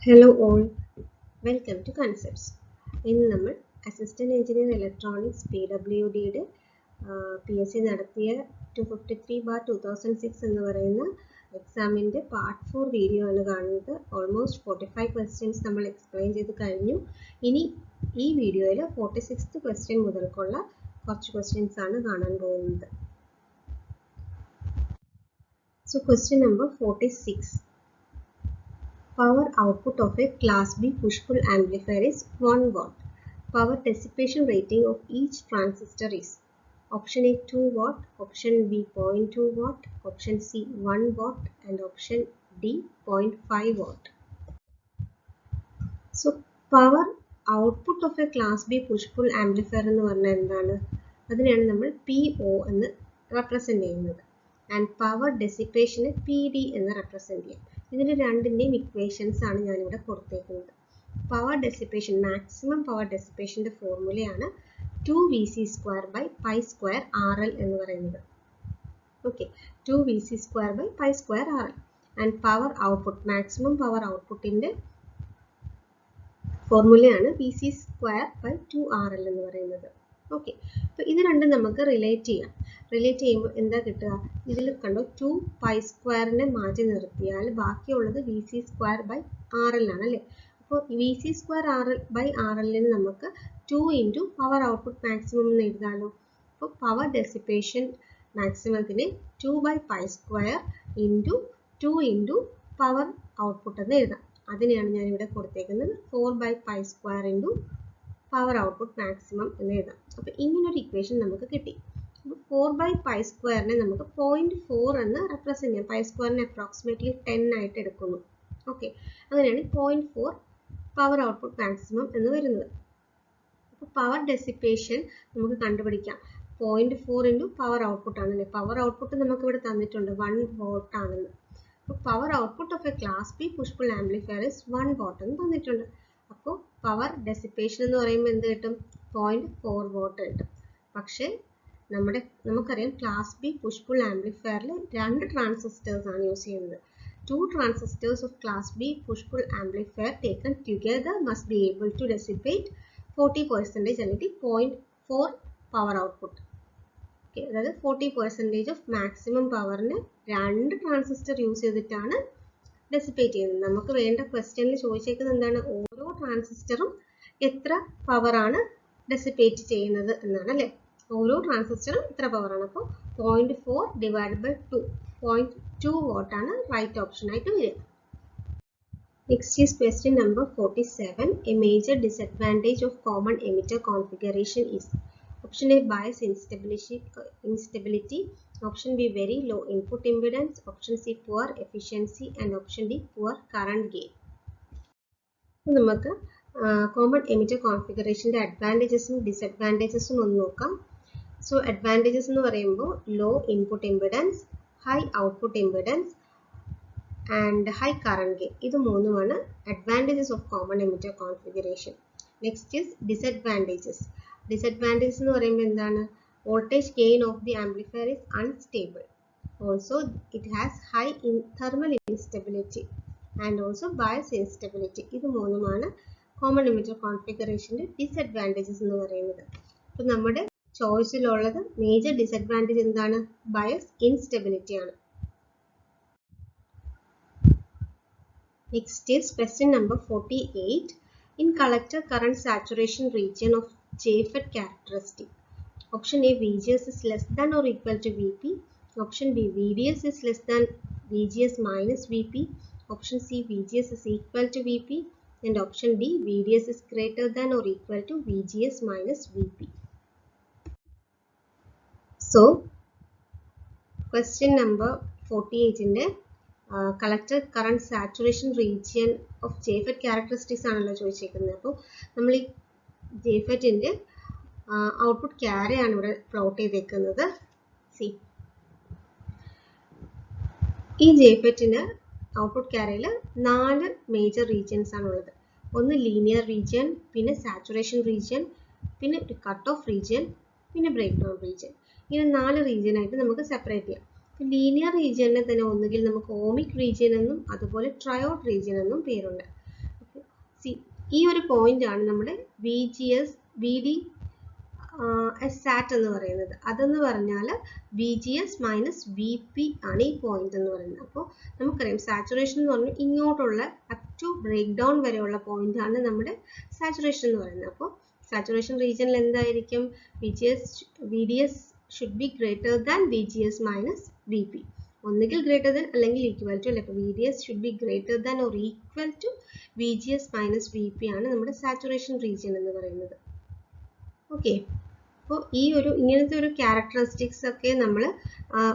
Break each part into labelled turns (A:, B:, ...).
A: Hello all, welcome to Concepts. ഇന്ന് നമ്മൾ assistant engineer electronics PWDയുടെ PSC നടത്തിയ 253/2006 എന്ന് പറയുന്ന എക്സാമിൻ്റെ പാർട്ട് 4 വീഡിയോ ആണ് കാണുന്നത്. ഓൾമോസ്റ്റ് 45 ക്വസ്റ്റ്യൻസ് നമ്മൾ എക്സ്പ്ലെയിൻ ചെയ്ത് കഴിഞ്ഞു. ഇനി ഈ വീഡിയോയിൽ 46th ക്വസ്റ്റ്യൻ മുതൽക്കുള്ള കുറച്ച് ക്വസ്റ്റ്യൻസ് ആണ് കാണാൻ പോകുന്നത്. So question number 46. Power output of a class B push-pull amplifier is 1 watt. Power dissipation rating of each transistor is option A 2 watt, option B 0.2 watt, option C 1 watt and option D 0.5 watt. So power output of a class B push-pull amplifier എന്ന് പറഞ്ഞാൽ എന്താണ്? അതിനെയാണ് നമ്മൾ PO എന്ന് represent ചെയ്യുന്നത്. And power dissipation PD എന്ന് represent ചെയ്യും. ഇതിന്റെ രണ്ടിന്റെയും ഇക്വേഷൻസ് ആണ് ഞാൻ ഇവിടെ കൊടുത്തേക്കുന്നത്. പവർ ഡെസിപ്പേഷൻ, മാക്സിമം പവർ ഡെസിപ്പേഷന്റെ ഫോർമുലയാണ് 2Vc²/π² RL എന്ന് പറയുന്നത്. Okay, 2Vc²/π² RL. And power output, maximum power ഔട്ട്പുട്ടിന്റെ ഫോർമുലയാണ് Vc²/2 RL എന്ന് പറയുന്നത്. ഓക്കെ, അപ്പോൾ ഇത് രണ്ടും നമുക്ക് റിലേറ്റ് ചെയ്യാം. റിലേറ്റ് ചെയ്യുമ്പോൾ എന്താ കിട്ടുക? ഇതിൽ കണ്ടോ 2π² മാറ്റി നിർത്തിയാൽ ബാക്കിയുള്ളത് Vc²/RL ആണ് അല്ലേ? അപ്പോൾ Vc²RL/RL നമുക്ക് 2 × പവർ ഔട്ട്പുട്ട് മാക്സിമം എന്ന് എഴുതാമല്ലോ. അപ്പോൾ പവർ ഡെസിപ്പേഷൻ മാക്സിമത്തിന് 2/π² × 2 × പവർ ഔട്ട്പുട്ട് എന്ന് എഴുതാം. അതിനെയാണ് ഞാൻ ഇവിടെ കൊടുത്തേക്കുന്നത് 4/π² × പവർ ഔട്ട്പുട്ട് മാക്സിമം എന്ന് എഴുതാം. അപ്പോൾ ഇങ്ങനൊരു ഇക്വേഷൻ നമുക്ക് കിട്ടി. 4/π² നമുക്ക് 0.4 എന്ന് റെപ്രസെന്റ് ചെയ്യാം. π² അപ്രോക്സിമേറ്റ്ലി 10 ആയിട്ട് എടുക്കുന്നു. ഓക്കെ, അങ്ങനെയാണ് 0.4 പവർ ഔട്ട്പുട്ട് മാക്സിമം എന്ന് വരുന്നത്. അപ്പോൾ പവർ ഡെസിപ്പേഷൻ നമുക്ക് കണ്ടുപിടിക്കാം. 0.4 × പവർ ഔട്ട്പുട്ട് ആണല്ലേ. പവർ ഔട്ട്പുട്ട് നമുക്ക് ഇവിടെ തന്നിട്ടുണ്ട് 1 watt ആണെന്ന്. അപ്പോൾ power output of A class B push pull amplifier is 1 watt എന്ന് തന്നിട്ടുണ്ട്. അപ്പോൾ പവർ ഡെസിപ്പേഷൻ എന്ന് പറയുമ്പോൾ എന്ത് കിട്ടും? 0.4 watt കിട്ടും. പക്ഷേ നമുക്കറിയാം ക്ലാസ് ബി പുഷ് പുൾ ആംപ്ലിഫയറിൽ 2 ട്രാൻസിസ്റ്റേഴ്സ് ആണ് യൂസ് ചെയ്യുന്നത്. 2 transistors of class B push pull amplifier taken together must be able to dissipate 40% അല്ലെങ്കിൽ 0.4 power output. Okay, അതായത് 40% of maximum പവറിന് 2 ട്രാൻസിസ്റ്റർ യൂസ് ചെയ്തിട്ടാണ് ഡെസിപ്പേറ്റ് ചെയ്യുന്നത്. നമുക്ക് വേണ്ട ക്വസ്റ്റ്യനിൽ ചോദിച്ചേക്കുന്നത് എന്താണ്? ഓരോ ട്രാൻസിസ്റ്ററും എത്ര പവറാണ് ഡെസിപ്പേറ്റ് ചെയ്യുന്നത് എന്നാണ് അല്ലേ? ഓരോ ട്രാൻസിസ്റ്ററും ഇത്ര പവറാണ്. അപ്പോൾ 0.4 / 2 0.2 watt ആണ് റൈറ്റ് ഓപ്ഷൻ ആയിട്ട് വരിക. Next is question number 47. A major disadvantage of common emitter configuration is option A bias instability, option B very low input impedance, option C poor efficiency and option D poor current gain. നമുക്ക് common emitter കോൺഫിഗറേഷൻ്റെ അഡ്വാൻറ്റേജസും ഡിസഡ്വാൻറ്റേജസും ഒന്ന് നോക്കാം. So advantages എന്ന് പറയുമ്പോൾ low input impedance, high output impedance and high current gain. ഇത് മൂന്നുമാണ് advantages of common emitter configuration. Next is disadvantages. Disadvantages എന്ന് പറയുമ്പോൾ എന്താണ്? Voltage gain of the amplifier is unstable. Also it has high thermal instability and also bias instability. ഇത് മൂന്നുമാണ് common emitter കോൺഫിഗറേഷൻ്റെ disadvantages എന്ന് പറയുന്നത്. അപ്പോൾ നമ്മുടെ ചോയ്സിലുള്ളത് മേജർ ഡിസഡ്വാൻറ്റേജ് എന്താണ്? ബയസ് ഇൻസ്റ്റബിലിറ്റി ആണ്. Next is question number 48. In collector current saturation region of JFET characteristic, option A VGS is less than or equal to VP, option B VDS is less than VGS minus VP, option C VGS is equal to VP and option D VDS is greater than or equal to VGS minus VP. So question number 48 ന്റെ collector current saturation region of JFET characteristics ആണല്ലോ ചോദിച്ചേക്കുന്നത്. അപ്പോൾ നമ്മൾ ഈ JFETന്റെ output ക്യാരയാണ് ഇവിടെ plot ചെയ്തേക്കുന്നത്. C, ഈ JFETന്റെ output ക്യാരയിൽ 4 major regions ആണുള്ളത്. ഒന്ന് ലീനിയർ റീജിയൻ, പിന്നെ സാച്ചുറേഷൻ റീജിയൻ, പിന്നെ ഒരു കട്ട് ഓഫ് റീജിയൻ, പിന്നെ ബ്രേക്ക് ഡൗൺ റീജിയൻ. ഇങ്ങനെ 4 റീജിയൻ ആയിട്ട് നമുക്ക് സെപ്പറേറ്റ് ചെയ്യാം. ലീനിയർ റീജിയനെ തന്നെ ഒന്നുകിൽ നമുക്ക് ഓമിക് റീജിയൻ എന്നും അതുപോലെ ട്രയോഡ് റീജിയൻ എന്നും പേരുണ്ട്. ഈ ഒരു പോയിന്റ് ആണ് നമ്മുടെ VGS VD സാറ്റ് എന്ന് പറയുന്നത്. അതെന്ന് പറഞ്ഞാൽ VGS മൈനസ് VP ആണ് ഈ പോയിന്റ് എന്ന് പറയുന്നത്. അപ്പോൾ നമുക്കറിയാം സാച്ചുറേഷൻ എന്ന് പറഞ്ഞാൽ ഇങ്ങോട്ടുള്ള അപ് ടു ബ്രേക്ക് ഡൗൺ വരെയുള്ള പോയിന്റ് ആണ് നമ്മുടെ സാച്ചുറേഷൻ എന്ന് പറയുന്നത്. അപ്പോൾ സാച്ചുറേഷൻ റീജിയനിൽ എന്തായിരിക്കും? VDS should be greater than VGS minus VP. ഒന്നുകിൽ ഗ്രേറ്റർ ദാൻ അല്ലെങ്കിൽ ഈക്വൽ ടു അല്ലെ. അപ്പോൾ VDS should be greater than or equal to VGS minus VP ആണ് നമ്മുടെ സാച്ചുറേഷൻ റീജിയൻ എന്ന് പറയുന്നത്. ഓക്കെ, അപ്പോൾ ഇങ്ങനത്തെ ഒരു ക്യാരക്ടറിസ്റ്റിക്സ് ഒക്കെ നമ്മൾ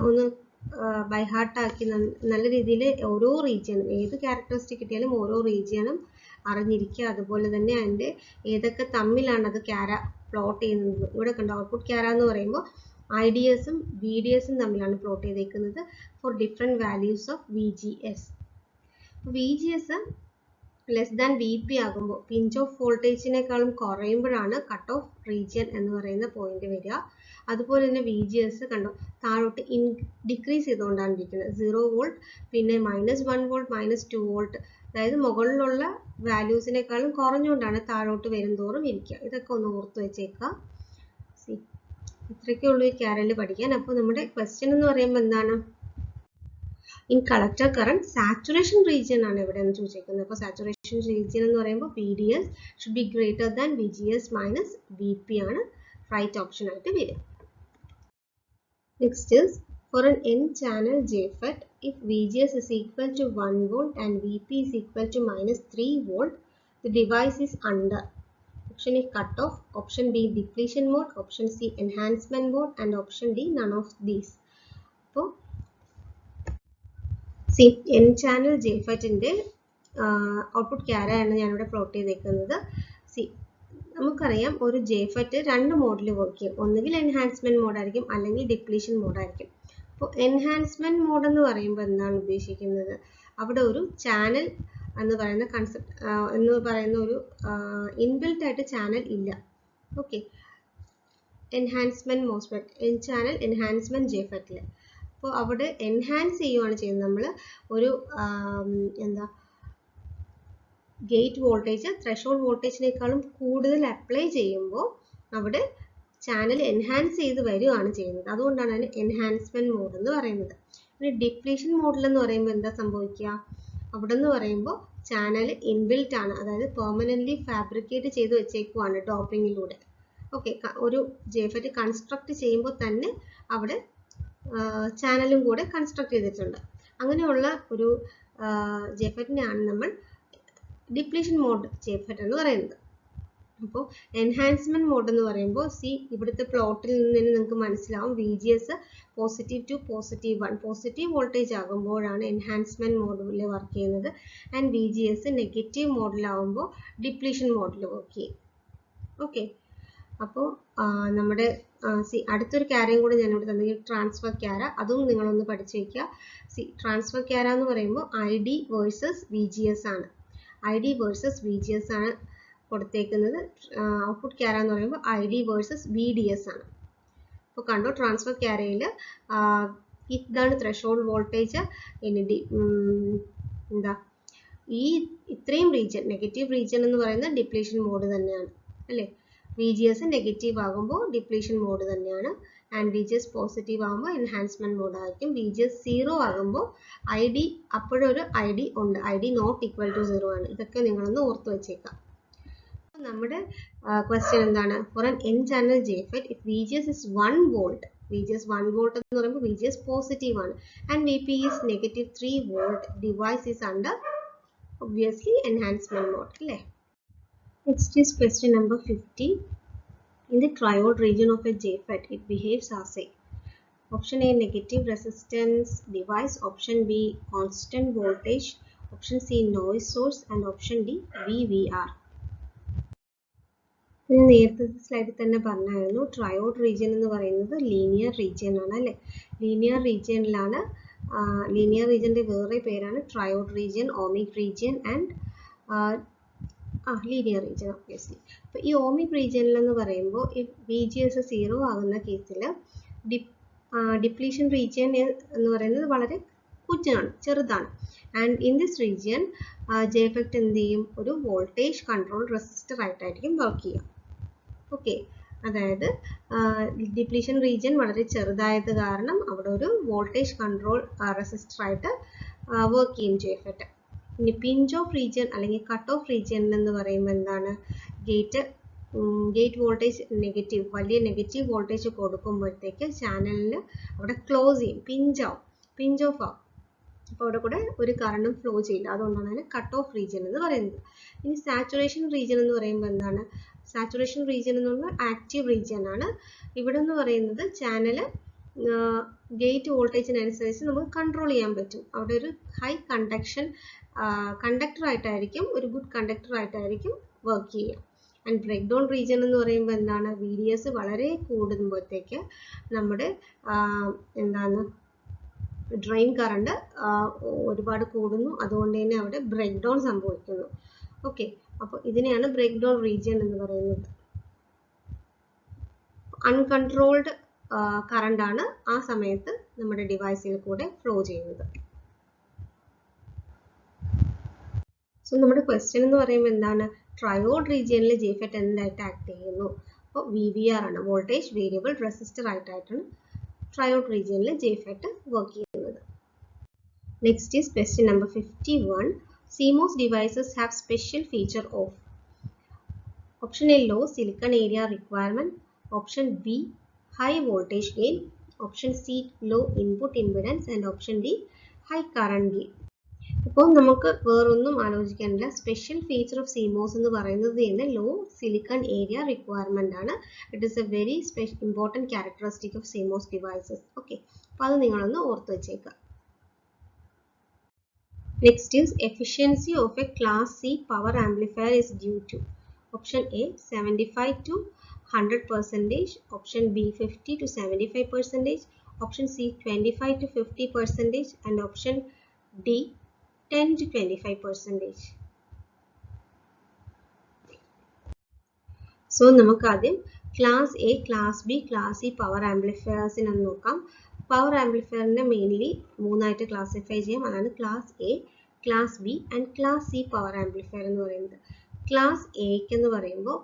A: ഒന്ന് ബൈ ഹാർട്ടാക്കി നല്ല രീതിയിൽ ഓരോ റീജിയനും ഏത് ക്യാരക്ടറിസ്റ്റിക് കിട്ടിയാലും ഓരോ റീജിയനും അറിഞ്ഞിരിക്കുക. അതുപോലെ തന്നെ അതിൻ്റെ ഏതൊക്കെ തമ്മിലാണ് അത് പ്ലോട്ട് ചെയ്യുന്നത്. ഇവിടെ കണ്ടോ, ഔട്ട്പുട്ട് ക്യാര എന്ന് പറയുമ്പോൾ IDSും VDSും തമ്മിലാണ് പ്ലോട്ട് ചെയ്തേക്കുന്നത് for different values of VGS. VGS less than VP ആകുമ്പോൾ പിഞ്ച് ഓഫ് വോൾട്ടേജിനേക്കാളും കുറയുമ്പോഴാണ് കട്ട് ഓഫ് റീജിയൻ എന്ന് പറയുന്ന പോയിന്റ് വരിക. അതുപോലെ തന്നെ VGS കണ്ടോ താഴോട്ട് ഡിക്രീസ് ചെയ്തുകൊണ്ടാണ് ഇരിക്കുന്നത്. 0 വോൾട്ട്, പിന്നെ -1 വോൾട്ട്, -2 വോൾട്ട്, അതായത് മുകളിലുള്ള വാല്യൂസിനേക്കാളും കുറഞ്ഞുകൊണ്ടാണ് താഴോട്ട് വരുംതോറും ഇരിക്കുക. ഇതൊക്കെ ഒന്ന് ഓർത്ത് വെച്ചേക്കുക. ഇത്രയൊക്കെ ഉള്ളൂ ഈ ക്യാരൽ പഠിക്കാൻ. അപ്പോൾ നമ്മുടെ ക്വസ്റ്റ്യൻ എന്ന് പറയുമ്പോൾ എന്താണ്? In collector current saturation region ആണ് ഇവിടെ എന്ന് ചോദിച്ചേക്കുന്നത്. അപ്പോൾ സാച്ചുറേഷൻ റീജിയൻ എന്ന് പറയുമ്പോൾ VDS should be greater than VGS minus VP ആണ് റൈറ്റ് ഓപ്ഷൻ ആയിട്ട് വരിക. Next is for an n channel JFET if VGS is equal to 1 volt and VP is equal to -3 volt, the device is under option A cut off, option B depletion mode, option C enhancement mode, and option D none of these. അപ്പോൾ n channel JFETന്റെ output ക്യാര ആണ് ഞാനിവിടെ plot ചെയ്തേക്കുന്നത്. നമുക്കറിയാം ഒരു JFET രണ്ട് മോഡിൽ work ചെയ്യും. ഒന്നുകിൽ എൻഹാൻസ്മെന്റ് മോഡായിരിക്കും അല്ലെങ്കിൽ ഡിപ്ലീഷൻ മോഡായിരിക്കും. അപ്പോൾ എൻഹാൻസ്മെന്റ് മോഡ് എന്ന് പറയുമ്പോൾ എന്താണ് ഉദ്ദേശിക്കുന്നത്? അവിടെ ഒരു ചാനൽ എന്ന് പറയുന്ന ഒരു ഇൻബിൽറ്റ് ആയിട്ട് ചാനൽ ഇല്ല. Okay, enhancement MOSFET N channel enhancement JFETൽ അപ്പോൾ അവിടെ എൻഹാൻസ് ചെയ്യുകയാണ് ചെയ്യുന്നത്. നമ്മൾ ഒരു ഗേറ്റ് വോൾട്ടേജ് ത്രെഷോൾഡ് വോൾട്ടേജിനേക്കാളും കൂടുതൽ അപ്ലൈ ചെയ്യുമ്പോൾ അവിടെ ചാനൽ എൻഹാൻസ് ചെയ്ത് വരികയാണ് ചെയ്യുന്നത്. അതുകൊണ്ടാണ് അതിന് എൻഹാൻസ്മെന്റ് മോഡ് എന്ന് പറയുന്നത്. പിന്നെ ഡിപ്ലീഷൻ മോഡിൽ എന്ന് പറയുമ്പോൾ എന്താ സംഭവിക്കുക? അവിടെ എന്ന് പറയുമ്പോൾ ചാനൽ ഇൻബിൽറ്റ് ആണ്, അതായത് പെർമനന്റ്ലി ഫാബ്രിക്കേറ്റ് ചെയ്ത് വെച്ചേക്കുവാണ് ഡോപ്പിങ്ങിലൂടെ. ഓക്കെ, ഒരു JFET കൺസ്ട്രക്ട് ചെയ്യുമ്പോൾ തന്നെ അവിടെ ചാനലും കൂടെ കൺസ്ട്രക്ട് ചെയ്തിട്ടുണ്ട്. അങ്ങനെയുള്ള ഒരു JFETനെയാണ് നമ്മൾ ഡിപ്ലീഷൻ മോഡ് JFET എന്ന് പറയുന്നത്. അപ്പോൾ എൻഹാൻസ്മെന്റ് മോഡ് എന്ന് പറയുമ്പോൾ ഇവിടുത്തെ പ്ലോട്ടിൽ നിന്ന് തന്നെ നിങ്ങൾക്ക് മനസ്സിലാവും VGS positive to +1 positive voltage ആകുമ്പോഴാണ് എൻഹാൻസ്മെന്റ് മോഡിൽ വർക്ക് ചെയ്യുന്നത്. ആൻഡ് VGS നെഗറ്റീവ് മോഡിലാവുമ്പോൾ ഡിപ്ലീഷൻ മോഡിൽ വർക്ക് ചെയ്യും. ഓക്കെ, അപ്പോൾ നമ്മുടെ അടുത്തൊരു ക്യാരയും കൂടെ ഞാനിവിടെ തന്നിരിക്കും, ട്രാൻസ്ഫർ ക്യാര. അതും നിങ്ങളൊന്ന് പഠിച്ചു വയ്ക്കുക. ട്രാൻസ്ഫർ ക്യാര എന്ന് പറയുമ്പോൾ ID വേഴ്സസ് VGS ആണ്. ID വേഴ്സസ് VGS ആണ് കൊടുത്തേക്കുന്നത്. ഔട്ട്പുട്ട് ക്യാര എന്ന് പറയുമ്പോൾ ID വേഴ്സസ് VDS ആണ്. അപ്പോൾ കണ്ടോ, ട്രാൻസ്ഫർ ക്യാരയിൽ ഇതാണ് ത്രെഷോൾഡ് വോൾട്ടേജ്. ഇനി ഇത്രയും റീജിയൻ നെഗറ്റീവ് റീജിയൻ എന്ന് പറയുന്നത് ഡിപ്ലീഷൻ മോഡ് തന്നെയാണ് അല്ലേ. VGS നെഗറ്റീവ് ആകുമ്പോൾ ഡിപ്ലീഷൻ മോഡ് തന്നെയാണ്. ആൻഡ് VGS പോസിറ്റീവ് ആകുമ്പോൾ എൻഹാൻസ്മെന്റ് മോഡ് ആയിരിക്കും. VGS 0 ആകുമ്പോൾ ID അപ്പോഴൊരു ID ഉണ്ട്, ID നോട്ട് ഈക്വൽ ടു 0 ആണ്. ഇതൊക്കെ നിങ്ങളൊന്ന് ഓർത്ത് വെച്ചേക്കാം. നമ്മുടെ ക്വസ്റ്റ്യൻ എന്താണ്? For an n channel JFET if VGS is 1 volt, VGS 1 volt എന്ന് പറയുമ്പോൾ VGS പോസിറ്റീവ് ആണ് and VP is -3 volt, device is under obviously enhancement mode അല്ലേ. Next is question number 50. In the triode region of a JFET, it behaves as a option A negative resistance device, option B constant voltage, option C noise source, and option D VVR. ഞാൻ നേരത്തെ സ്ലൈഡിൽ തന്നെ പറഞ്ഞായിരുന്നു triode region എന്ന് പറയുന്നത് linear region ആണ് അല്ലേ. Linear റീജിയനിലാണ് linear റീജിയൻ്റെ വേറെ പേരാണ് triode region, ohmic region and linear region obviously. അപ്പോൾ ഈ ഓമിക് റീജിയനിൽ എന്ന് പറയുമ്പോൾ ഈ VGS 0 ആകുന്ന കേസിൽ ഡിപ്ലീഷൻ റീജിയൻ എന്ന് പറയുന്നത് വളരെ ചെറുതാണ്. And in this region JFET എന്ത് ചെയ്യും, ഒരു വോൾട്ടേജ് കൺട്രോൾ റെസിസ്റ്റർ ആയിട്ടായിരിക്കും വർക്ക് ചെയ്യുക. ഓക്കെ, അതായത് ഡിപ്ലീഷൻ റീജിയൻ വളരെ ചെറുതായത് കാരണം അവിടെ ഒരു വോൾട്ടേജ് കൺട്രോൾ റെസിസ്റ്റർ ആയിട്ട് വർക്ക് ചെയ്യും JFET. ഇനി പിഞ്ച് ഓഫ് റീജിയൻ അല്ലെങ്കിൽ കട്ട് ഓഫ് റീജിയൻ എന്ന് പറയുമ്പോൾ എന്താണ്, ഗേറ്റ് വോൾട്ടേജ് നെഗറ്റീവ്, വലിയ നെഗറ്റീവ് വോൾട്ടേജ് കൊടുക്കുമ്പോഴത്തേക്ക് ചാനലിൽ അവിടെ ക്ലോസ് ചെയ്യും, പിഞ്ച് ഓഫ് ആവും. അപ്പോൾ അവിടെ കൂടെ ഒരു കറണ്ടും ഫ്ലോ ചെയ്യില്ല. അതുകൊണ്ടാണ് അതിന് കട്ട് ഓഫ് റീജിയൻ എന്ന് പറയുന്നത്. ഇനി സാച്ചുറേഷൻ റീജിയൻ എന്ന് പറയുമ്പോൾ എന്താണ്, സാച്ചുറേഷൻ റീജിയൻ എന്ന് പറഞ്ഞാൽ ആക്റ്റീവ് റീജിയൻ ആണ്. ഇവിടെ എന്ന് പറയുന്നത് ചാനൽ ഗേറ്റ് വോൾട്ടേജിനനുസരിച്ച് നമുക്ക് കൺട്രോൾ ചെയ്യാൻ പറ്റും. അവിടെ ഒരു ഹൈ കണ്ടക്ടർ ആയിട്ടായിരിക്കും, ഒരു ഗുഡ് കണ്ടക്ടർ ആയിട്ടായിരിക്കും വർക്ക് ചെയ്യുക. ആൻഡ് ബ്രേക്ക് ഡൗൺ റീജിയൻ എന്ന് പറയുമ്പോൾ എന്താണ്, VDS വളരെ കൂടുമ്പോഴത്തേക്ക് നമ്മുടെ എന്താണ് ഡ്രെയിൻ കറണ്ട് ഒരുപാട് കൂടുന്നു. അതുകൊണ്ട് തന്നെ അവിടെ ബ്രേക്ക് ഡൗൺ സംഭവിക്കുന്നു. ഓക്കെ, അപ്പോൾ ഇതിനെയാണ് ബ്രേക്ക് ഡൗൺ റീജിയൻ എന്ന് പറയുന്നത്. അൺകൺട്രോൾഡ് കറണ്ട് ആണ് ആ സമയത്ത് നമ്മുടെ ഡിവൈസിൽ കൂടെ ഫ്ലോ ചെയ്യുന്നത്. സോ നമ്മുടെ ക്വസ്റ്റ്യൻ എന്ന് പറയുമ്പോൾ എന്താണ്, ട്രയോഡ് റീജിയനിൽ JFET എന്തായിട്ട് ആക്ട് ചെയ്യുന്നു? അപ്പോൾ VVR ആണ്, വോൾട്ടേജ് വേരിയബിൾ റെസിസ്റ്റർ ആയിട്ടാണ് ട്രയോഡ് റീജിയനിൽ JFET വർക്ക് ചെയ്യുന്നത്. Next is question number 51. CMOS devices have special feature of option A low silicon area requirement, option B high voltage gain, option C low input impedance and option D high current gain. ഇപ്പോൾ നമുക്ക് വേറൊന്നും ആലോചിക്കാനില്ല. Special feature of CMOS എന്ന് പറയുന്നത് തന്നെ law silicon area requirement ആണ്. It is A very important characteristic of CMOS devices. Okay, അപ്പോൾ അത് നിങ്ങളൊന്ന് ഓർത്ത് വെച്ചേക്കുക. Next is efficiency of a class C power amplifier is due to option A 75 to 100%, option B 50 to 75%, option C 25 to 50% and option D 10 to 25%. So നമുക്ക് ആദ്യം class A, class B, class C power ആംപ്ലിഫയേഴ്സിനെ നോക്കാം. Power ആംപ്ലിഫയറിനെ mainly മൂന്നായിട്ട് classify ചെയ്യാം. അതാണ് class A, class B and class C power amplifier എന്ന് പറയുന്നത്. ക്ലാസ് എക്ക് എന്ന് പറയുമ്പോൾ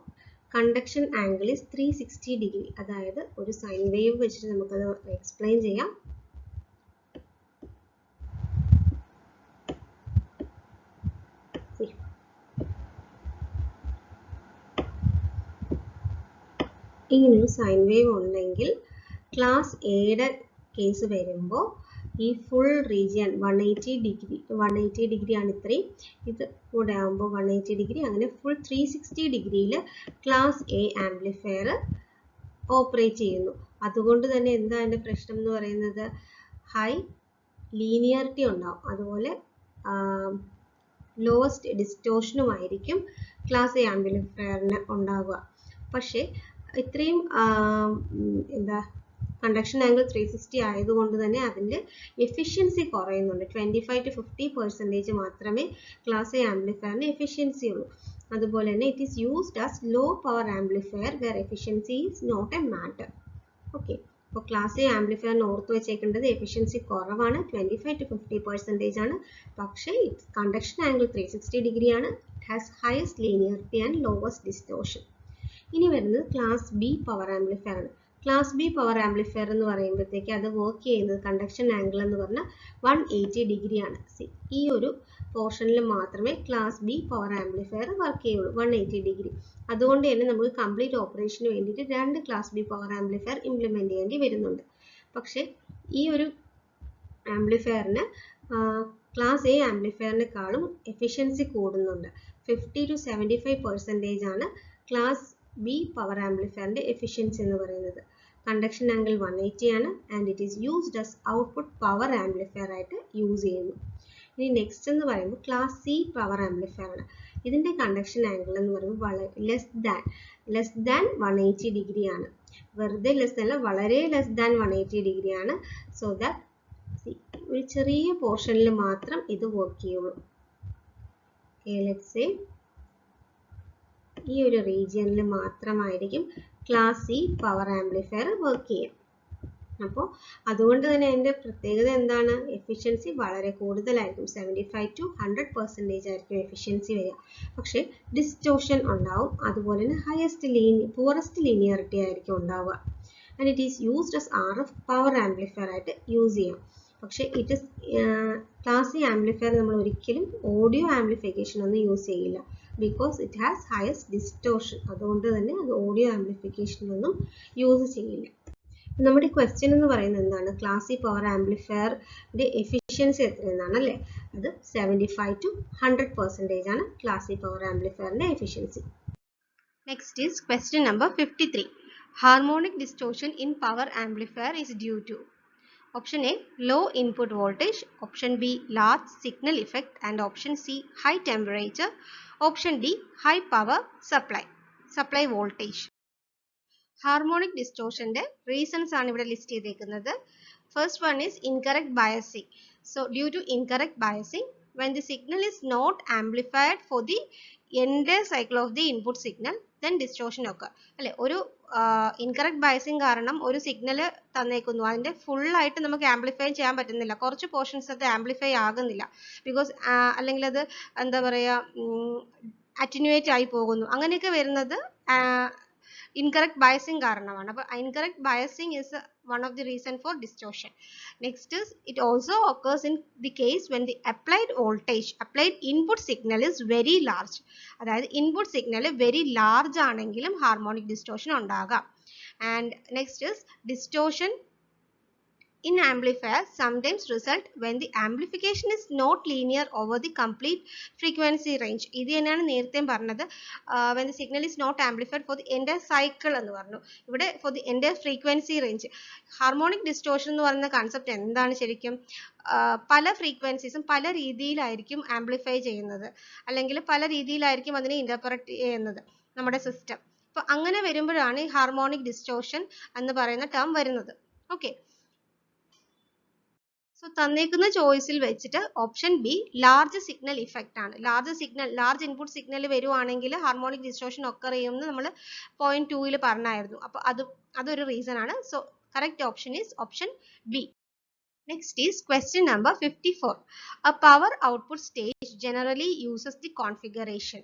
A: കണ്ടക്ഷൻ ആംഗിൾ ഇസ് 360 ഡിഗ്രി. അതായത് ഒരു സൈൻ വേവ് വെച്ചിട്ട് നമുക്കത് എക്സ്പ്ലെയിൻ ചെയ്യാം. ഇങ്ങനൊരു സൈൻ വേവ് ഉണ്ടെങ്കിൽ ക്ലാസ് എയുടെ കേസ് വരുമ്പോൾ ഈ ഫുൾ റീജിയൻ 180 ഡിഗ്രി ആണ് ഇത്രയും, ഇത് കൂടെ ആകുമ്പോൾ 180 ഡിഗ്രി, അങ്ങനെ ഫുൾ 360 ഡിഗ്രിയിൽ ക്ലാസ് എ ആംപ്ലിഫയർ ഓപ്പറേറ്റ് ചെയ്യുന്നു. അതുകൊണ്ട് തന്നെ എന്താ അതിൻ്റെ പ്രശ്നം എന്ന് പറയുന്നത്, ഹൈ ലീനിയറിറ്റി ഉണ്ടാവും. അതുപോലെ ലോവസ്റ്റ് ഡിസ്റ്റോഷനുമായിരിക്കും ക്ലാസ് എ ആംപ്ലിഫയറിന് ഉണ്ടാവുക. പക്ഷേ ഇത്രയും എന്താ കണ്ടക്ഷൻ ആംഗിൾ 360 ആയതുകൊണ്ട് തന്നെ അതിൻ്റെ എഫിഷ്യൻസി കുറയുന്നുണ്ട്. 25 to 50% മാത്രമേ ക്ലാസ് എ ആംപ്ലിഫയറിന് എഫിഷ്യൻസി ഉള്ളൂ. അതുപോലെ തന്നെ it is used as low power amplifier where efficiency is not a matter. Okay, അപ്പോൾ ക്ലാസ് എ ആംപ്ലിഫയറിന് ഓർത്ത് വെച്ചേക്കേണ്ടത് എഫിഷ്യൻസി കുറവാണ്, 25 to 50% ആണ്. പക്ഷേ കണ്ടക്ഷൻ ആംഗിൾ 360 ഡിഗ്രി ആണ്. It has highest linearity and lowest distortion. ഇനി വരുന്നത് ക്ലാസ് ബി പവർ ആംപ്ലിഫയർ ആണ്. ക്ലാസ് ബി പവർ ആംപ്ലിഫയർ എന്ന് പറയുമ്പോഴത്തേക്ക് അത് വർക്ക് ചെയ്യുന്നത് കണ്ടക്ഷൻ ആംഗിൾ എന്ന് പറഞ്ഞാൽ 180 ഡിഗ്രി ആണ്. ഈ ഒരു പോർഷനിൽ മാത്രമേ class B power amplifier work ചെയ്യുള്ളൂ, 180 ഡിഗ്രി. അതുകൊണ്ട് തന്നെ നമുക്ക് കംപ്ലീറ്റ് ഓപ്പറേഷന് വേണ്ടിയിട്ട് 2 class B power amplifier implement ചെയ്യേണ്ടി വരുന്നുണ്ട്. പക്ഷേ ഈ ഒരു ആംപ്ലിഫയറിന് ക്ലാസ് എ ആംപ്ലിഫയറിനെക്കാളും എഫിഷ്യൻസി കൂടുന്നുണ്ട്. 50 to 75% ആണ് ക്ലാസ് ബി പവർ ആംപ്ലിഫയറിന്റെ എഫിഷ്യൻസി എന്ന് പറയുന്നത്. കണ്ടക്ഷൻ ആംഗിൾ 180 ആണ് and it is used as output power amplifier ആയിട്ട് യൂസ് ചെയ്യുന്നു. ഇനി നെക്സ്റ്റ് എന്ന് പറയുമ്പോൾ ക്ലാസ് സി പവർ ആംപ്ലിഫയർ ആണ്. ഇതിന്റെ കണ്ടക്ഷൻ ആംഗിൾ എന്ന് പറയുമ്പോൾ വളരെ ലെസ് ദാൻ 180 ഡിഗ്രി ആണ്. വെറുതെ ലെസ് അല്ല, വളരെ ലെസ് ദാൻ 180 ഡിഗ്രി ആണ്. സോ ദാറ്റ് ഒരു ചെറിയ പോർഷനിൽ മാത്രം ഇത് വർക്ക് ചെയ്യുള്ളൂ. ലെറ്റ്സ് സേ ഈ ഒരു റീജിയനിൽ മാത്രമായിരിക്കും class C power amplifier work ചെയ്യുക. അപ്പോൾ അതുകൊണ്ട് തന്നെ അതിൻ്റെ പ്രത്യേകത എന്താണ്? എഫിഷ്യൻസി വളരെ കൂടുതലായിരിക്കും. 75 to 100% ആയിരിക്കും എഫിഷ്യൻസി വരിക. പക്ഷേ ഡിസ്റ്റോഷൻ ഉണ്ടാവും. അതുപോലെ തന്നെ പൂറസ്റ്റ് ലീനിയറിറ്റി ആയിരിക്കും ഉണ്ടാവുക. And it is used as RF power amplifier ആയിട്ട് യൂസ് ചെയ്യാം. പക്ഷേ it is class C amplifier നമ്മൾ ഒരിക്കലും ഓഡിയോ ആംപ്ലിഫിക്കേഷൻ ഒന്നും യൂസ് ചെയ്യില്ല. Because it has highest distortion. അതുകൊണ്ട് തന്നെ അത് ഓഡിയോ ആംപ്ലിഫിക്കേഷനൊന്നും യൂസ് ചെയ്യില്ല. നമ്മുടെ ക്വസ്റ്റ്യൻ എന്ന് പറയുന്നത് എന്താണ്? ക്ലാസ് സി പവർ ആംപ്ലിഫയറിന്റെ എഫിഷ്യൻസി എത്രയെന്നാണ് അല്ലേ? അത് 75 to 100% ആണ് ക്ലാസ് സി പവർ ആംപ്ലിഫയറിന്റെ efficiency. Next is question number 53. Harmonic distortion in power amplifier is due to option A low input voltage, option B large signal effect, and option C high temperature, option D high power supply voltage. Harmonic ഡിസ്റ്റോഷന്റെ reasons ആണ് ഇവിടെ list ചെയ്തേക്കുന്നത്. First one is incorrect biasing. So due to incorrect biasing when the signal is not amplified for the entire cycle of the input signal, then distortion occur. അല്ലെ, ഒരു incorrect biasing കാരണം ഒരു signal തന്നേക്കുന്നു, അതിന്റെ full ആയിട്ട് നമുക്ക് amplify ചെയ്യാൻ പറ്റുന്നില്ല, കുറച്ച് പോർഷൻസ് അത് ആംപ്ലിഫൈ ആകുന്നില്ല. ബിക്കോസ് അല്ലെങ്കിൽ അത് എന്താ പറയാ അറ്റിനുവേറ്റ് ആയി പോകുന്നു. അങ്ങനെയൊക്കെ വരുന്നത് incorrect biasing കാരണമാണ്. അപ്പോൾ incorrect biasing is one of the reason for distortion. Next is it also occurs in the case when the applied input signal is very large. അതായത് input signal very large ആണെങ്കിലും harmonic distortion ഉണ്ടാകാം. And next is distortion in amplifier sometimes result when the amplification is not linear over the complete frequency range. ഇത് തന്നെയാണ് നേരത്തെ പറഞ്ഞത്, when the signal is not amplified for the entire cycle എന്ന് പറഞ്ഞു. ഇവിടെ for the entire frequency range. harmonic distortion എന്ന് പറയുന്ന concept എന്താണ് ശരിക്കും? പല ഫ്രീക്വൻസീസും പല രീതിയിലായിരിക്കും ആംപ്ലിഫൈ ചെയ്യുന്നത്, അല്ലെങ്കിൽ പല രീതിയിലായിരിക്കും അതിനെ ഇന്റർപ്രറ്റ് ചെയ്യുന്നത് നമ്മുടെ സിസ്റ്റം. അപ്പോൾ അങ്ങനെ വരുമ്പോഴാണ് ഈ ഹാർമോണിക് ഡിസ്റ്റോർഷൻ എന്ന് പറയുന്ന ടേം വരുന്നത്. ഓക്കെ, സോ തന്നേക്കുന്ന ചോയ്സിൽ വെച്ചിട്ട് option B large signal effect ആണ്. ലാർജ് ഇൻപുട്ട് സിഗ്നൽ വരുവാണെങ്കിൽ ഹാർമോണിക് ഡിസ്റ്റോർഷൻ ഒക്കർ ചെയ്യുമെന്ന് നമ്മൾ പോയിന്റ് 2 പറഞ്ഞായിരുന്നു. അപ്പോൾ അതൊരു റീസൺ ആണ്. So correct option is option B. Next is question number 54. A power output stage generally uses the configuration.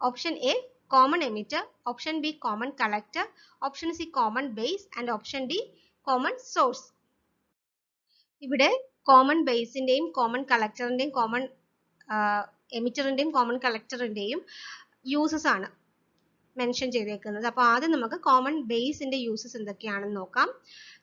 A: Option A common emitter, option B common collector, option C common base, and option D common source. ഇവിടെ common ബേസിന്റെയും common കളക്ടറിന്റെയും common എമിറ്ററിന്റെയും common കളക്ടറിന്റെയും uses ആണ് mention ചെയ്തേക്കുന്നത്. അപ്പോൾ ആദ്യം നമുക്ക് കോമൺ ബേസിന്റെ യൂസസ് എന്തൊക്കെയാണെന്ന് നോക്കാം.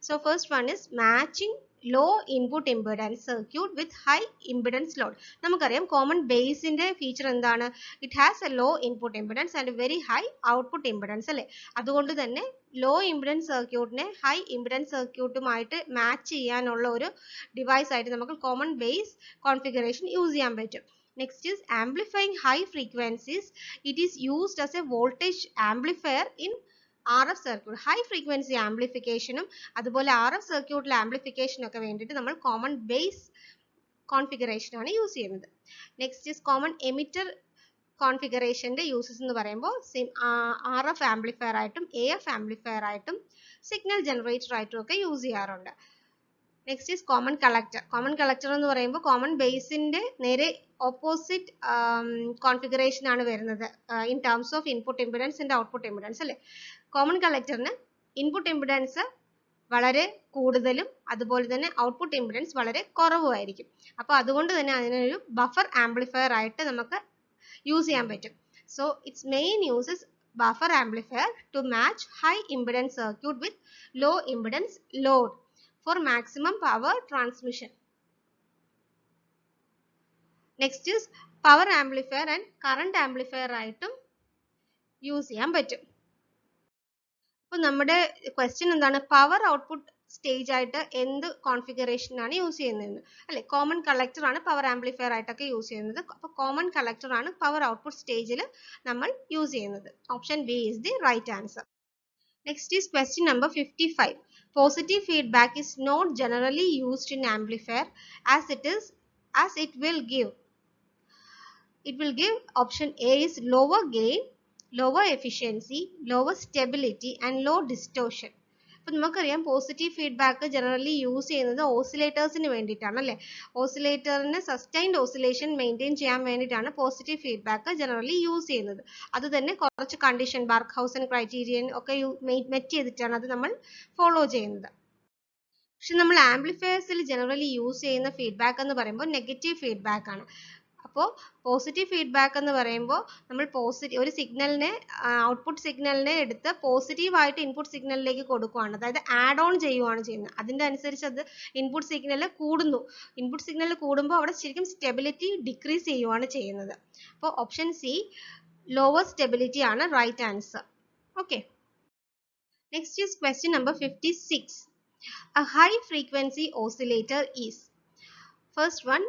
A: So first one is matching low input impedance circuit with high impedance load. നമുക്കറിയാം കോമൺ ബേസിന്റെ ഫീച്ചർ എന്താണ്? It has a low input impedance and very high output impedance അല്ലേ. അതുകൊണ്ട് തന്നെ ലോ ഇംപെഡൻസ് സർക്യൂട്ടിനെ ഹൈ ഇംപെഡൻസ് സർക്യൂട്ടുമായിട്ട് മാച്ച് ചെയ്യാനുള്ള ഒരു ഡിവൈസ് ആയിട്ട് നമുക്ക് കോമൺ ബേസ് കോൺഫിഗറേഷൻ യൂസ് ചെയ്യാൻ പറ്റും. Next is amplifying high frequencies. It is used as a voltage amplifier in RF circuit. High frequency amplification അതുപോലെ RF circuit amplification ഒക്കെ വേണ്ടിയിട്ട് നമ്മൾ common base configuration ആണ് യൂസ് ചെയ്യുന്നത്. Next is common emitter കോൺഫിഗറേഷന്റെ uses എന്ന് പറയുമ്പോൾ RF ആംപ്ലിഫയർ ആയിട്ടും AF ആംപ്ലിഫയർ ആയിട്ടും സിഗ്നൽ ജനറേറ്റർ ആയിട്ടും ഒക്കെ യൂസ് ചെയ്യാറുണ്ട്. Next is common collector. Common collector എന്ന് പറയുമ്പോൾ കോമൺ ബേസിന്റെ നേരെ ഓപ്പോസിറ്റ് കോൺഫിഗറേഷൻ ആണ് വരുന്നത് in terms of input impedance and output impedance അല്ലേ. കോമൺ കളക്ടറിന് ഇൻപുട്ട് ഇംപിഡൻസ് വളരെ കൂടുതലും അതുപോലെ തന്നെ ഔട്ട്പുട്ട് ഇംപിഡൻസ് വളരെ കുറവുമായിരിക്കും. അപ്പോൾ അതുകൊണ്ട് തന്നെ അതിനൊരു ബഫർ ആംപ്ലിഫയർ ആയിട്ട് നമുക്ക് യൂസ് ചെയ്യാൻ പറ്റും. So its main uses buffer amplifier to match high impedance circuit with low impedance load for maximum power transmission. Next is power amplifier and current amplifier ആയിട്ടും യൂസ് ചെയ്യാൻ പറ്റും. അപ്പോൾ നമ്മുടെ ക്വസ്റ്റ്യൻ എന്താണ്? പവർ ഔട്ട്പുട്ട് സ്റ്റേജ് ആയിട്ട് എന്ത് configuration ആണ് use ചെയ്യുന്നത് അല്ലെ. കോമൺ കളക്ടർ ആണ് പവർ ആംപ്ലിഫയർ ആയിട്ടൊക്കെ യൂസ് ചെയ്യുന്നത്. അപ്പോൾ കോമൺ കളക്ടർ ആണ് പവർ ഔട്ട്പുട്ട് സ്റ്റേജിൽ നമ്മൾ യൂസ് ചെയ്യുന്നത്. Option B is the right answer. Next is question number 55. Positive feedback is not generally used in amplifier as it will give. Option A is lower gain, lower efficiency, lower stability, and low distortion. അപ്പോൾ നമുക്കറിയാം positive feedback generally use ചെയ്യുന്നത് ഓസിലേറ്റേഴ്സിന് വേണ്ടിയിട്ടാണ് അല്ലേ. ഓസിലേറ്ററിന് sustained oscillation maintain ചെയ്യാൻ വേണ്ടിയിട്ടാണ് positive feedback generally use ചെയ്യുന്നത്. അത് തന്നെ കുറച്ച് കണ്ടീഷൻ ബാർഖൗസൻ ക്രൈറ്റീരിയൻ ഒക്കെ മെറ്റ് ചെയ്തിട്ടാണ് അത് നമ്മൾ ഫോളോ ചെയ്യുന്നത്. പക്ഷെ നമ്മൾ ആംപ്ലിഫയേഴ്സിൽ ജനറലി യൂസ് ചെയ്യുന്ന ഫീഡ്ബാക്ക് എന്ന് പറയുമ്പോൾ നെഗറ്റീവ് ഫീഡ്ബാക്ക് ആണ്. അപ്പോൾ പോസിറ്റീവ് ഫീഡ്ബാക്ക് എന്ന് പറയുമ്പോൾ നമ്മൾ ഒരു സിഗ്നലിനെ ഔട്ട്പുട്ട് സിഗ്നലിനെ എടുത്ത് പോസിറ്റീവായിട്ട് ഇൻപുട്ട് സിഗ്നലിലേക്ക് കൊടുക്കുകയാണ്, അതായത് ആഡ് ഓൺ ചെയ്യുകയാണ് ചെയ്യുന്നത്. അതിൻ്റെ അനുസരിച്ച് അത് ഇൻപുട്ട് സിഗ്നൽ കൂടുന്നു. ഇൻപുട്ട് സിഗ്നൽ കൂടുമ്പോൾ അവിടെ ശരിക്കും സ്റ്റെബിലിറ്റി ഡിക്രീസ് ചെയ്യുകയാണ് ചെയ്യുന്നത്. അപ്പോൾ ഓപ്ഷൻ സി ലോവർ സ്റ്റെബിലിറ്റി ആണ് right answer. Okay, next is question number 56. A high frequency oscillator is, first one,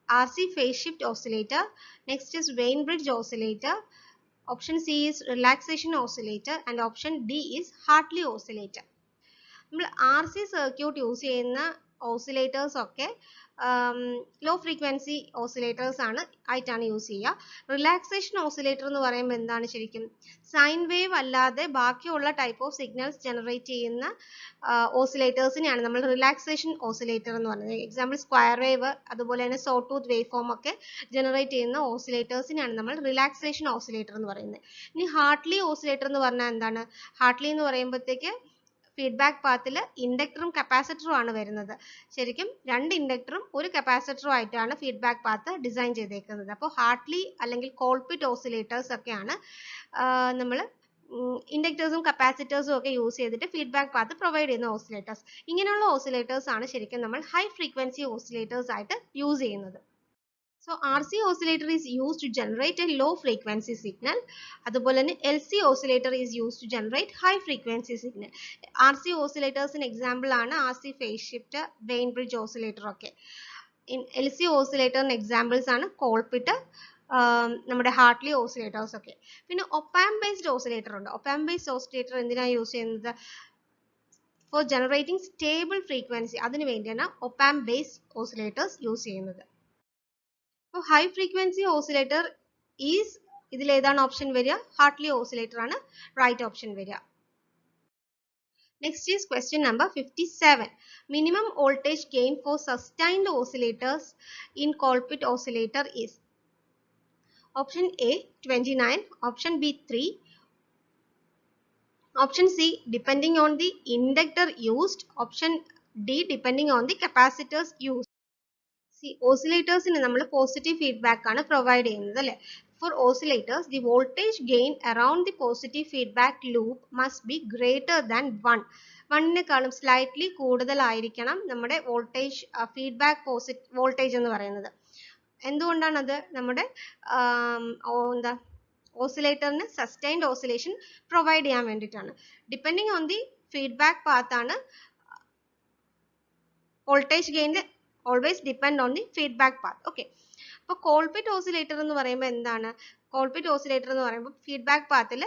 A: RC phase shift oscillator, next is Weinbridge oscillator, option C is relaxation oscillator, and option D is Hartley oscillator. നമ്മൾ RC circuit use ചെയ്യുന്ന oscillators ഒക്കെ low frequency oscillators ആയിട്ടാണ് use ചെയ്യുക. Relaxation oscillator എന്ന് പറയുമ്പോൾ എന്താണ് ശരിക്കും? Sine wave അല്ലാതെ ബാക്കിയുള്ള ടൈപ്പ് ഓഫ് സിഗ്നൽസ് ജനറേറ്റ് ചെയ്യുന്ന ഓസിലേറ്റേഴ്സിനെയാണ് നമ്മൾ റിലാക്സേഷൻ ഓസിലേറ്റർ എന്ന് പറയുന്നത്. എക്സാമ്പിൾ സ്ക്വയർ വേവ്, അതുപോലെ തന്നെ സോ ടൂത്ത് വേവ് ഫോം ഒക്കെ ജനറേറ്റ് ചെയ്യുന്ന ഓസിലേറ്റേഴ്സിനെയാണ് നമ്മൾ റിലാക്സേഷൻ ഓസിലേറ്റർ എന്ന് പറയുന്നത്. ഇനി ഹാർട്ട്ലി ഓസിലേറ്റർ എന്ന് പറഞ്ഞാൽ എന്താണ്? ഹാർട്ട്ലി എന്ന് പറയുമ്പോഴത്തേക്ക് ഫീഡ്ബാക്ക് പാത്തിൽ ഇൻഡക്ടറും കപ്പാസിറ്ററും ആണ് വരുന്നത്. ശരിക്കും രണ്ട് ഇൻഡക്ടറും ഒരു കപ്പാസിറ്ററും ആയിട്ടാണ് ഫീഡ്ബാക്ക് പാത്ത് ഡിസൈൻ ചെയ്തേക്കുന്നത്. അപ്പോൾ ഹാർട്ട്ലി അല്ലെങ്കിൽ കോൾപിറ്റ് ഓസിലേറ്റേഴ്സ് ഒക്കെയാണ് നമ്മൾ ഇൻഡക്ടേഴ്സും കപ്പാസിറ്റേഴ്സും ഒക്കെ യൂസ് ചെയ്തിട്ട് ഫീഡ്ബാക്ക് പാത്ത് പ്രൊവൈഡ് ചെയ്യുന്ന ഓസിലേറ്റേഴ്സ്. ഇങ്ങനെയുള്ള ഓസിലേറ്റേഴ്സ് ആണ് ശരിക്കും നമ്മൾ ഹൈ ഫ്രീക്വൻസി ഓസിലേറ്റേഴ്സ് ആയിട്ട് യൂസ് ചെയ്യുന്നത്. So RC oscillator is used to generate a low frequency signal. അതുപോലെ തന്നെ LC oscillator is used to generate high frequency signal. RC oscillators in example ആണ് RC phase shift, Weinbridge oscillator ഒക്കെ. In LC oscillator examples ആണ് Colpitts, നമ്മുടെ Hartley oscillators ഒക്കെ. പിന്നെ ഒപ്പാം based oscillator ഉണ്ട്. ഒപ്പാം based oscillator എന്തിനാണ് യൂസ് ചെയ്യുന്നത്? Four generating stable frequency. അതിനു വേണ്ടിയാണ് ഒപ്പാം ബേസ്ഡ് ഓസിലേറ്റേഴ്സ് യൂസ് ചെയ്യുന്നത്. അപ്പോൾ ഹൈ ഫ്രീക്വൻസി ഓസിലേറ്റർ ഈസ്, ഇതിൽ ഏതാണ് ഓപ്ഷൻ വരിക? ഹാർട്ട്ലി ഓസിലേറ്റർ ആണ് റൈറ്റ് ഓപ്ഷൻ വരിക. Next is question number 57. Minimum voltage gain for sustained oscillators in Colpitts oscillator is, option A 29, option B 3, option C depending on the inductor used, option D depending on the capacitors used. ഓസിലേറ്റേഴ്സിന് നമ്മൾ positive feedback ആണ് provide ചെയ്യുന്നത് അല്ലേ. For oscillators the voltage gain around the positive feedback loop must be greater than 1. 1നെക്കാളും slightly കൂടുതലായിരിക്കണം നമ്മുടെ voltage feedback voltage എന്ന് പറയുന്നത്. എന്തുകൊണ്ടാണത്? നമ്മുടെ ഓസിലേറ്ററിന് സസ്റ്റൈൻഡ് ഓസിലേഷൻ പ്രൊവൈഡ് ചെയ്യാൻ വേണ്ടിയിട്ടാണ്. Depending on the feedback path ആണ് voltage gain always depend on the feedback path. Okay, അപ്പോൾ കോൾപിറ്റ് ഓസിലേറ്റർ എന്ന് പറയുമ്പോൾ എന്താണ്? കോൾപിറ്റ് ഓസിലേറ്റർ എന്ന് പറയുമ്പോൾ ഫീഡ്ബാക്ക് പാത്തിൽ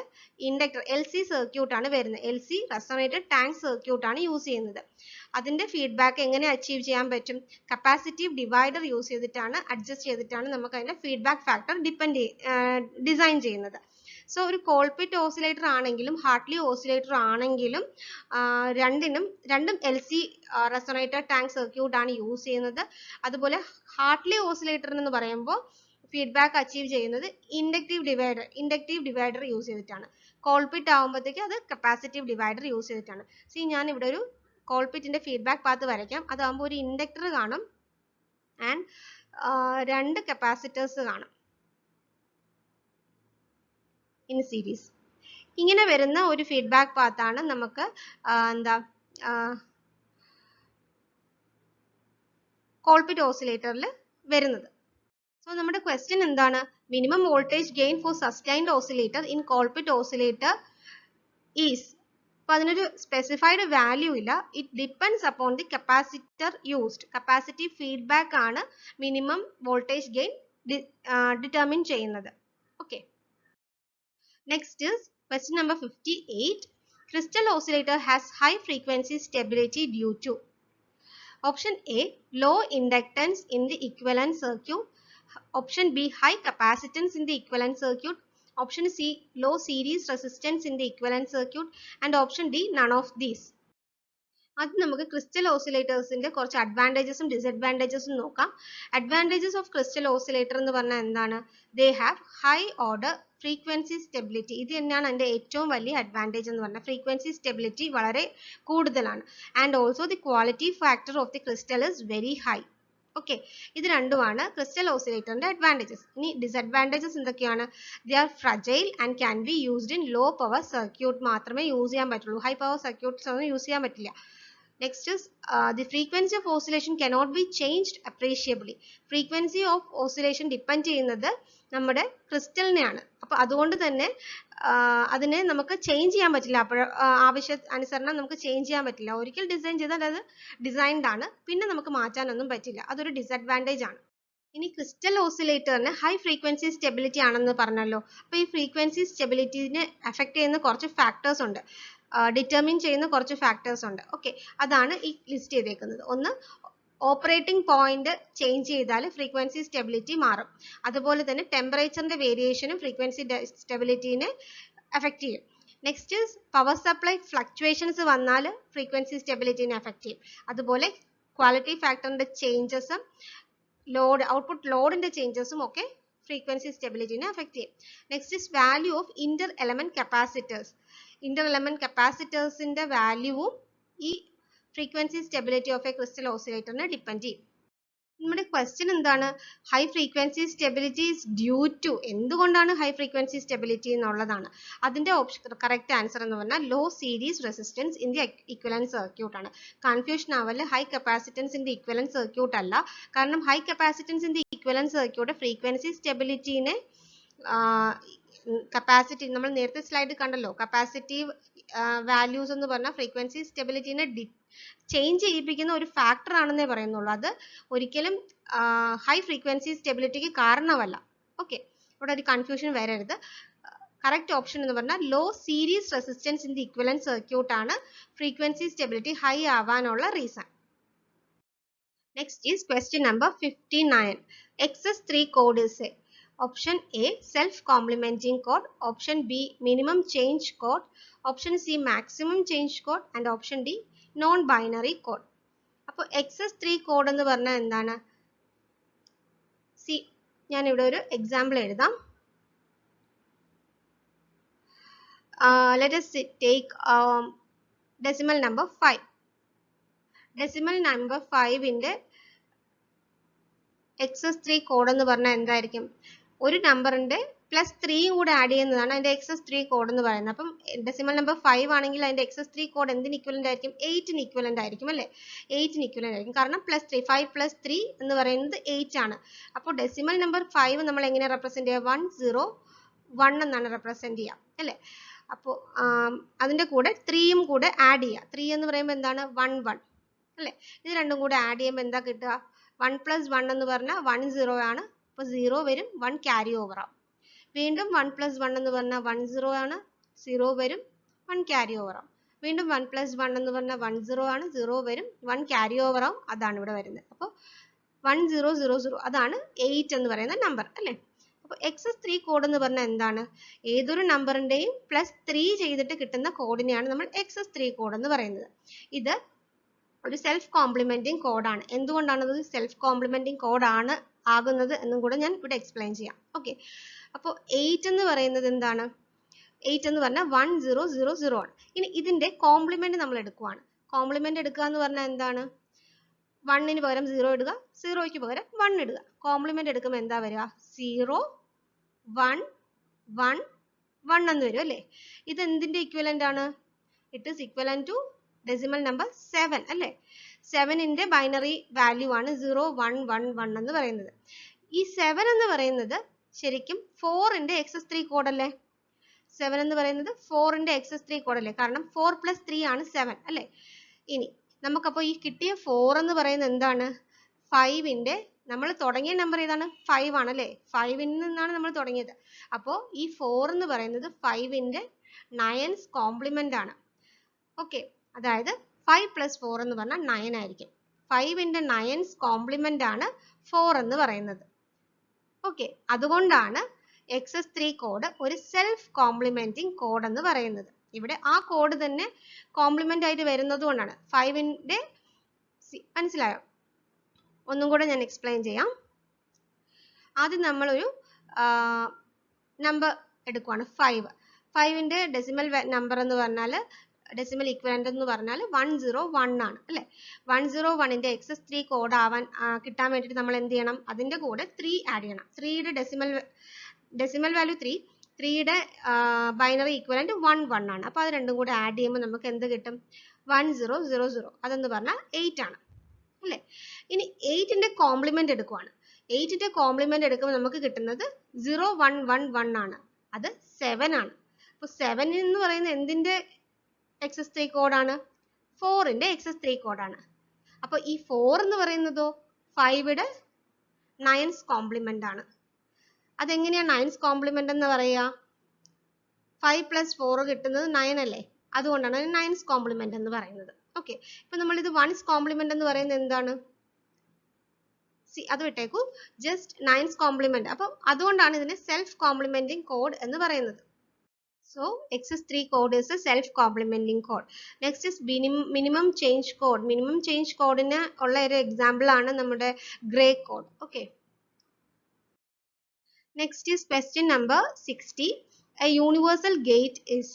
A: ഇൻഡക്ടർ LC സർക്യൂട്ട് ആണ് വരുന്നത്. LC റെസൊണേറ്റഡ് ടാങ്ക് സർക്യൂട്ട് ആണ് യൂസ് ചെയ്യുന്നത്. അതിന്റെ ഫീഡ്ബാക്ക് എങ്ങനെ അച്ചീവ് ചെയ്യാൻ പറ്റും? കപ്പാസിറ്റീവ് ഡിവൈഡർ യൂസ് ചെയ്തിട്ടാണ്, അഡ്ജസ്റ്റ് ചെയ്തിട്ടാണ് നമുക്ക് അതിന്റെ ഫീഡ്ബാക്ക് ഫാക്ടർ ഡിസൈൻ ചെയ്യുന്നത്. സോ ഒരു കോൾപിറ്റ് ഓസിലേറ്റർ ആണെങ്കിലും ഹാർട്ട്ലി ഓസിലേറ്റർ ആണെങ്കിലും രണ്ടും LC റെസൊണേറ്റഡ് ടാങ്ക് സർക്യൂട്ട് ആണ് യൂസ് ചെയ്യുന്നത്. അതുപോലെ ഹാർട്ട്ലി ഓസിലേറ്റർ എന്ന് പറയുമ്പോൾ ഫീഡ്ബാക്ക് അച്ചീവ് ചെയ്യുന്നത് ഇൻഡക്റ്റീവ് ഡിവൈഡർ യൂസ് ചെയ്തിട്ടാണ്. കോൾപിറ്റ് ആകുമ്പോഴത്തേക്ക് അത് കപ്പാസിറ്റീവ് ഡിവൈഡർ യൂസ് ചെയ്തിട്ടാണ്. സി ഞാൻ ഇവിടെ ഒരു കോൾപിറ്റിന്റെ ഫീഡ്ബാക്ക് പാത്ത് വരയ്ക്കാം. അതാകുമ്പോൾ ഒരു ഇൻഡക്ടർ കാണും ആൻഡ് രണ്ട് കപ്പാസിറ്റേഴ്സ് കാണും ഇൻ സീരീസ്. ഇങ്ങനെ വരുന്ന ഒരു ഫീഡ്ബാക്ക് പാത്താണ് നമുക്ക് കോൾപിറ്റ് ഓസിലേറ്ററിൽ വരുന്നത്. സോ നമ്മുടെ ക്വസ്റ്റ്യൻ എന്താണ്? Minimum voltage gain for sustained oscillator in Colpitts oscillator is. അപ്പോൾ അതിനൊരു സ്പെസിഫൈഡ് വാല്യൂ ഇല്ല. It depends upon the capacitor used. Capacitive feedback ആണ് മിനിമം വോൾട്ടേജ് ഗെയിൻ ഡിറ്റർമിൻ ചെയ്യുന്നത്. Okay, next is question number 58. Crystal oscillator has high frequency stability due to, option A low inductance in the equivalent circuit, option B high capacitance in the equivalent circuit, option C low series resistance in the equivalent circuit, and option D none of these. അത് നമുക്ക് crystal ഓസിലേറ്റേഴ്സിന്റെ കുറച്ച് അഡ്വാൻറ്റേജസും ഡിസഡ്വാൻറ്റേജസും നോക്കാം. Advantages of crystal oscillator എന്ന് പറഞ്ഞാൽ എന്താണ്? They have high order frequency stability. ഇത് തന്നെയാണ് അതിന്റെ ഏറ്റവും വലിയ അഡ്വാൻറ്റേജ് എന്ന് പറഞ്ഞാൽ. ഫ്രീക്വൻസി സ്റ്റെബിലിറ്റി വളരെ കൂടുതലാണ്. And also the quality factor of the crystal is very high. Okay, ഇത് രണ്ടുമാണ് ക്രിസ്റ്റൽ ഓസിലേറ്ററിന്റെ അഡ്വാൻറ്റേജസ്. ഇനി ഡിസഡ്വാൻറ്റേജസ് എന്തൊക്കെയാണ്? They are fragile and can be used in low power circuit മാത്രമേ യൂസ് ചെയ്യാൻ പറ്റുള്ളൂ. ഹൈ പവർ സർക്യൂട്ട്സ് ഒന്നും യൂസ് ചെയ്യാൻ പറ്റില്ല. Next is the frequency of oscillation cannot be changed appreciably. Frequency of oscillation depend ചെയ്യുന്നത് നമ്മുടെ ക്രിസ്റ്റലിനെയാണ്. അപ്പോൾ അതുകൊണ്ട് തന്നെ അതിനെ നമുക്ക് ചേഞ്ച് ചെയ്യാൻ പറ്റില്ല. അപ്പോൾ ആവശ്യ അനുസരണം നമുക്ക് ചേഞ്ച് ചെയ്യാൻ പറ്റില്ല. ഒരിക്കൽ ഡിസൈൻ ചെയ്താൽ അത് ഡിസൈൻഡ് ആണ്, പിന്നെ നമുക്ക് മാറ്റാനൊന്നും പറ്റില്ല. അതൊരു ഡിസഡ്വാൻറ്റേജ് ആണ്. ഇനി ക്രിസ്റ്റൽ ഓസിലേറ്ററിന് ഹൈ ഫ്രീക്വൻസി സ്റ്റെബിലിറ്റി ആണെന്ന് പറഞ്ഞല്ലോ. അപ്പോൾ ഈ ഫ്രീക്വൻസി സ്റ്റെബിലിറ്റിനെ അഫക്റ്റ് ചെയ്യുന്ന കുറച്ച് ഫാക്ടേഴ്സ് ഉണ്ട്, ഡിറ്റർമിൻ ചെയ്യുന്ന കുറച്ച് ഫാക്ടേഴ്സ് ഉണ്ട്. ഓക്കെ, അതാണ് ഈ ലിസ്റ്റ് ചെയ്തേക്കുന്നത്. ഒന്ന്, ഓപ്പറേറ്റിംഗ് പോയിന്റ് ചേഞ്ച് ചെയ്താൽ ഫ്രീക്വൻസി സ്റ്റെബിലിറ്റി മാറും. അതുപോലെ തന്നെ ടെമ്പറേച്ചറിന്റെ വേരിയേഷനും ഫ്രീക്വൻസി സ്റ്റെബിലിറ്റിനെ അഫക്റ്റ് ചെയ്യും. നെക്സ്റ്റ് പവർ സപ്ലൈ ഫ്ലക്ച്വേഷൻസ് വന്നാൽ ഫ്രീക്വൻസി സ്റ്റെബിലിറ്റിനെ അഫക്റ്റ് ചെയ്യും. അതുപോലെ ക്വാളിറ്റി ഫാക്ടറിന്റെ ചേഞ്ചസും ഔട്ട്പുട്ട് ലോഡിന്റെ ചേഞ്ചസും ഒക്കെ ഫ്രീക്വൻസി സ്റ്റെബിലിറ്റിനെ അഫക്റ്റ് ചെയ്യും. Next is value of inter element capacitors. Inter element കപ്പാസിറ്റേഴ്സിന്റെ വാല്യൂവും ഈ frequency stability of a crystal ഓസിലേറ്ററിനെ ഡിപ്പെൻഡ് ചെയ്യും. നമ്മുടെ ക്വസ്റ്റ്യൻ എന്താണ്? High frequency stability is due to. എന്തുകൊണ്ടാണ് ഹൈ ഫ്രീക്വൻസി സ്റ്റെബിലിറ്റി എന്നുള്ളതാണ്. അതിന്റെ കറക്റ്റ് ആൻസർ എന്ന് പറഞ്ഞാൽ low series resistance in the equivalent circuit ആണ്. കൺഫ്യൂഷൻ ആവല്, high capacitance in the equivalent circuit അല്ല. കാരണം high capacitance in the equivalent circuit frequency സ്റ്റെബിലിറ്റിനെ കപ്പാസിറ്റി നമ്മൾ നേരത്തെ സ്ലൈഡ് കണ്ടല്ലോ, കപ്പാസിറ്റീവ് വാല്യൂസ് എന്ന് പറഞ്ഞാൽ ഫ്രീക്വൻസി സ്റ്റെബിലിറ്റിനെ ചേഞ്ച് ചെയ്യിപ്പിക്കുന്ന ഒരു ഫാക്ടർ ആണെന്നേ പറയുന്നുള്ളൂ. അത് ഒരിക്കലും ഹൈ ഫ്രീക്വൻസി സ്റ്റെബിലിറ്റിക്ക് കാരണമല്ല. ഓക്കെ, ഇവിടെ ഒരു കൺഫ്യൂഷൻ വരരുത്. കറക്റ്റ് ഓപ്ഷൻ എന്ന് പറഞ്ഞാൽ low series resistance in the equivalent circuit ആണ് ഫ്രീക്വൻസി സ്റ്റെബിലിറ്റി ഹൈ ആവാനുള്ള reason. Next is question number 59. XS3 code is a option A self complementing code, option B minimum change code, option C maximum change code and option D non binary code. അപ്പോൾ XS3 code എന്ന് പറഞ്ഞാൽ എന്താണ്? ഞാൻ ഇവിടെ ഒരു example എഴുതാം. Let us take decimal number 5. decimal number 5ന്റെ XS3 code എന്ന് പറഞ്ഞാൽ എന്തായിരിക്കും? ഒരു നമ്പറിന്റെ +3 കൂടെ ആഡ് ചെയ്യുന്നതാണ് അതിന്റെ XS3 കോഡ് എന്ന് പറയുന്നത്. അപ്പം ഡെസിമൽ നമ്പർ 5 ആണെങ്കിൽ അതിന്റെ XS3 കോഡ് എന്തിന് ഇക്വലന്റ് ആയിരിക്കും? 8ന് ഇക്വലന്റ് ആയിരിക്കും അല്ലേ? 8ന് ഇക്വലന്റ് ആയിരിക്കും. കാരണം +3, 5 + 3 എന്ന് പറയുന്നത് 8 ആണ്. അപ്പോൾ ഡെസിമൽ നമ്പർ 5 നമ്മൾ എങ്ങനെ റെപ്രസെന്റ് ചെയ്യുക? 101 എന്നാണ് റെപ്രസെന്റ് ചെയ്യുക അല്ലേ? അപ്പോൾ അതിന്റെ കൂടെ 3യും കൂടെ ആഡ് ചെയ്യുക. 3 എന്ന് പറയുമ്പോൾ എന്താണ്? 11 അല്ലേ? ഇത് രണ്ടും കൂടെ ആഡ് ചെയ്യുമ്പോൾ എന്താ കിട്ടുക? 1 + 1 എന്ന് പറഞ്ഞാൽ 10 ആണ്. അപ്പോൾ 0 വരും, 1 ക്യാരി ഓവർ ആവും. വീണ്ടും 1 + 1 എന്ന് പറഞ്ഞാൽ 10 ആണ്, 0 വരും, 1 ക്യാരി ഓവർ ആവും. വീണ്ടും 1 + 1 എന്ന് പറഞ്ഞാൽ 10 ആണ്, 0 വരും, 1 ക്യാരി ഓവർ ആവും. അതാണ് ഇവിടെ വരുന്നത്. അപ്പോൾ 1000 അതാണ് 8 എന്ന് പറയുന്ന നമ്പർ അല്ലേ? അപ്പോൾ XS3 കോഡ് എന്ന് പറഞ്ഞാൽ എന്താണ്? ഏതൊരു നമ്പറിന്റെയും +3 ചെയ്തിട്ട് കിട്ടുന്ന കോഡിനെയാണ് നമ്മൾ XS3 കോഡ് എന്ന് പറയുന്നത്. ഇത് ഒരു സെൽഫ് കോംപ്ലിമെന്റിങ് കോഡാണ്. എന്തുകൊണ്ടാണ് ഇത് സെൽഫ് കോംപ്ലിമെന്റിങ് കോഡാണ് ആകുന്നത് എന്നും കൂടെ ഞാൻ ഇവിടെ എക്സ്പ്ലെയിൻ ചെയ്യാം. ഓക്കെ, അപ്പോൾ 8 എന്ന് പറയുന്നത് എന്താണ്? 8 എന്ന് പറഞ്ഞാൽ 1000 ആണ്. ഇനി ഇതിന്റെ കോംപ്ലിമെന്റ് നമ്മൾ എടുക്കുവാണ്. കോംപ്ലിമെന്റ് എടുക്കുക എന്ന് പറഞ്ഞാൽ എന്താണ്? 1ന് പകരം 0 ഇടുക, 0യ്ക്ക് പകരം 1 ഇടുക. കോംപ്ലിമെന്റ് എടുക്കുമ്പോൾ എന്താ വരിക? 0 1 1 1 എന്ന് വരും അല്ലേ? ഇത് എന്തിന്റെ ഇക്വലന്റ് ആണ്? It is equivalent to decimal number 7 അല്ലേ? 7ന്റെ ബൈനറി വാല്യൂ ആണ് 0 1 1 1 എന്ന് പറയുന്നത്. ഈ 7 എന്ന് പറയുന്നത് ശരിക്കും 4ന്റെ XS3 കോഡ് അല്ലേ? 7 എന്ന് പറയുന്നത് 4ന്റെ XS3 കോഡ് അല്ലേ? കാരണം 4 + 3 ആണ് 7 അല്ലേ? ഇനി നമുക്കപ്പോൾ ഈ കിട്ടിയ 4 എന്ന് പറയുന്നത് എന്താണ്? 5ന്റെ നമ്മൾ തുടങ്ങിയ നമ്പർ ഏതാണ്? 5 ആണ് അല്ലേ? 5ൽ നിന്നാണ് നമ്മൾ തുടങ്ങിയത്. അപ്പോൾ ഈ 4 എന്ന് പറയുന്നത് 5ന്റെ 9th കോംപ്ലിമെന്റ് ആണ്. ഓക്കെ, അതായത് 5 + 4 എന്ന് പറഞ്ഞാൽ 9 ആയിരിക്കും. 5ന്റെ 9th കോംപ്ലിമെന്റ് ആണ് 4 എന്ന് പറയുന്നത്. ഓക്കെ, അതുകൊണ്ടാണ് XS3 കോഡ് ഒരു സെൽഫ് കോംപ്ലിമെന്റിങ് കോഡ് എന്ന് പറയുന്നത്. ഇവിടെ ആ കോഡ് തന്നെ കോംപ്ലിമെന്റ് ആയിട്ട് വരുന്നത് കൊണ്ടാണ് 5ന്റെ മനസ്സിലായോ? ഒന്നും കൂടെ ഞാൻ എക്സ്പ്ലെയിൻ ചെയ്യാം. ആദ്യം നമ്മളൊരു നമ്പർ എടുക്കുവാണ് 5ന്റെ ഡെസിമൽ നമ്പർ എന്ന് പറഞ്ഞാൽ ഡെസിമൽ ഇക്വലന്റ് എന്ന് പറഞ്ഞാൽ 101 ആണ് അല്ലേ? 101ന്റെ XS3 കോഡ് ആവാൻ കിട്ടാൻ വേണ്ടിയിട്ട് നമ്മൾ എന്ത് ചെയ്യണം? അതിന്റെ കൂടെ 3 ആഡ് ചെയ്യണം. 3യുടെ ഡെസിമൽ വാല്യൂ 3യുടെ ബൈനറി ഇക്വലന്റ് 11 ആണ്. അപ്പോൾ അത് രണ്ടും കൂടെ ആഡ് ചെയ്യുമ്പോൾ നമുക്ക് എന്ത് കിട്ടും? 1000. അതെന്ന് പറഞ്ഞാൽ 8 ആണ് അല്ലേ? ഇനി 8ന്റെ കോംപ്ലിമെന്റ് എടുക്കുവാണ്. 8ന്റെ കോംപ്ലിമെന്റ് എടുക്കുമ്പോൾ നമുക്ക് കിട്ടുന്നത് 0111 ആണ്. അത് 7 ആണ്. അപ്പോൾ 7 എന്ന് പറയുന്നത് എന്തിന്റെ XS3 കോഡാണ്? 4ന്റെ XS3 കോഡാണ്. അപ്പോൾ ഈ 4 എന്ന് പറയുന്നതോ 5യുടെ 9th കോംപ്ലിമെന്റ് ആണ്. അതെങ്ങനെയാണ് 9th കോംപ്ലിമെന്റ് എന്ന് പറയുക? 5 + 4 കിട്ടുന്നത് 9 അല്ലേ? അതുകൊണ്ടാണ് 9th കോംപ്ലിമെന്റ് എന്ന് പറയുന്നത്. ഓക്കെ, ഇപ്പൊ നമ്മൾ ഇത് 1st കോംപ്ലിമെന്റ് എന്ന് പറയുന്നത് എന്താണ്? അത് വിട്ടേക്കൂ, ജസ്റ്റ് 9th കോംപ്ലിമെന്റ്. അപ്പം അതുകൊണ്ടാണ് ഇതിനെ സെൽഫ് കോംപ്ലിമെന്റിംഗ് കോഡ് എന്ന് പറയുന്നത്. So XS3 code is a self-complementing code. Next is minimum change code. Minimum change code ന് ഉള്ള ഒരു എക്സാമ്പിൾ ആണ് നമ്മുടെ grey code. Okay. Next is question number 60. A universal gate is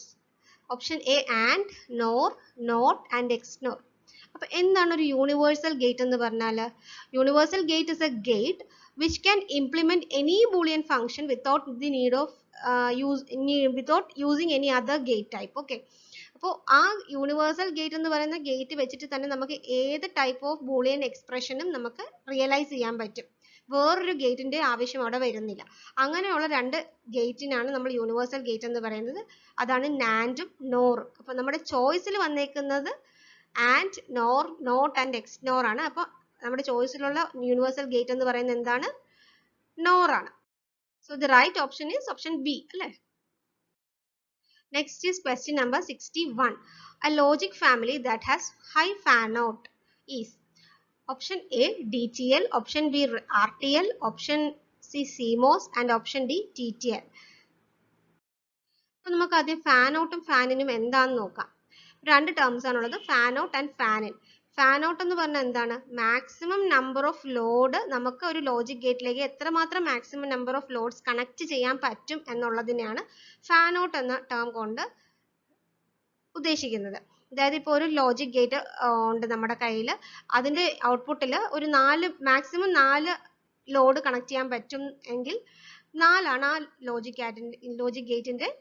A: option A and, NOR, NOT and XNOR. അപ്പോൾ എന്താണ് ഒരു universal gate എന്ന് പറഞ്ഞാൽ? Universal gate is a gate which can implement any boolean function without the need of without using any other gate type. Okay, അപ്പോൾ ആ universal gate എന്ന് പറയുന്ന gate വെച്ചിട്ട് തന്നെ നമുക്ക് ഏത് ടൈപ്പ് ഓഫ് ബൂളിയൻ എക്സ്പ്രഷനും നമുക്ക് റിയലൈസ് ചെയ്യാൻ പറ്റും. വേറൊരു ഗേറ്റിന്റെ ആവശ്യം അവിടെ വരുന്നില്ല. അങ്ങനെയുള്ള രണ്ട് ഗേറ്റിനാണ് നമ്മൾ യൂണിവേഴ്സൽ ഗേറ്റ് എന്ന് പറയുന്നത്. അതാണ് നാൻഡും നോറും. അപ്പോൾ നമ്മുടെ ചോയ്സിൽ വന്നേക്കുന്നത് AND, NOR, NOT AND XNOR ആണ്. അപ്പോൾ നമ്മുടെ ചോയ്സിലുള്ള യൂണിവേഴ്സൽ ഗേറ്റ് എന്ന് പറയുന്നത് എന്താണ്? നോർ ആണ്. So the right option is option B. Next is question number 61. A logic family that has high fan out is option A DTL, option B RTL, option C CMOS and option D TTL. അപ്പോൾ നമുക്ക് ആദ്യം fan ഔട്ടും ഫാനിനും എന്താണെന്ന് നോക്കാം. രണ്ട് terms ആണുള്ളത്, fan out and fan in. Fan out എന്ന് പറഞ്ഞാൽ എന്താണ്? മാക്സിമം നമ്പർ ഓഫ് ലോഡ് നമുക്ക് ഒരു ലോജിക് ഗേറ്റിലേക്ക് എത്രമാത്രം maximum number of loads connect ചെയ്യാൻ പറ്റും എന്നുള്ളതിനെയാണ് ഫാൻ ഔട്ട് എന്ന ടേം കൊണ്ട് ഉദ്ദേശിക്കുന്നത്. അതായത് ഇപ്പോൾ ഒരു ലോജിക് ഗേറ്റ് ഉണ്ട് നമ്മുടെ കയ്യിൽ, അതിൻ്റെ ഔട്ട്പുട്ടിൽ ഒരു മാക്സിമം 4 ലോഡ് കണക്ട് ചെയ്യാൻ പറ്റും എങ്കിൽ 4ആണ് ആ ലോജിക് ഗേറ്റിൻ്റെ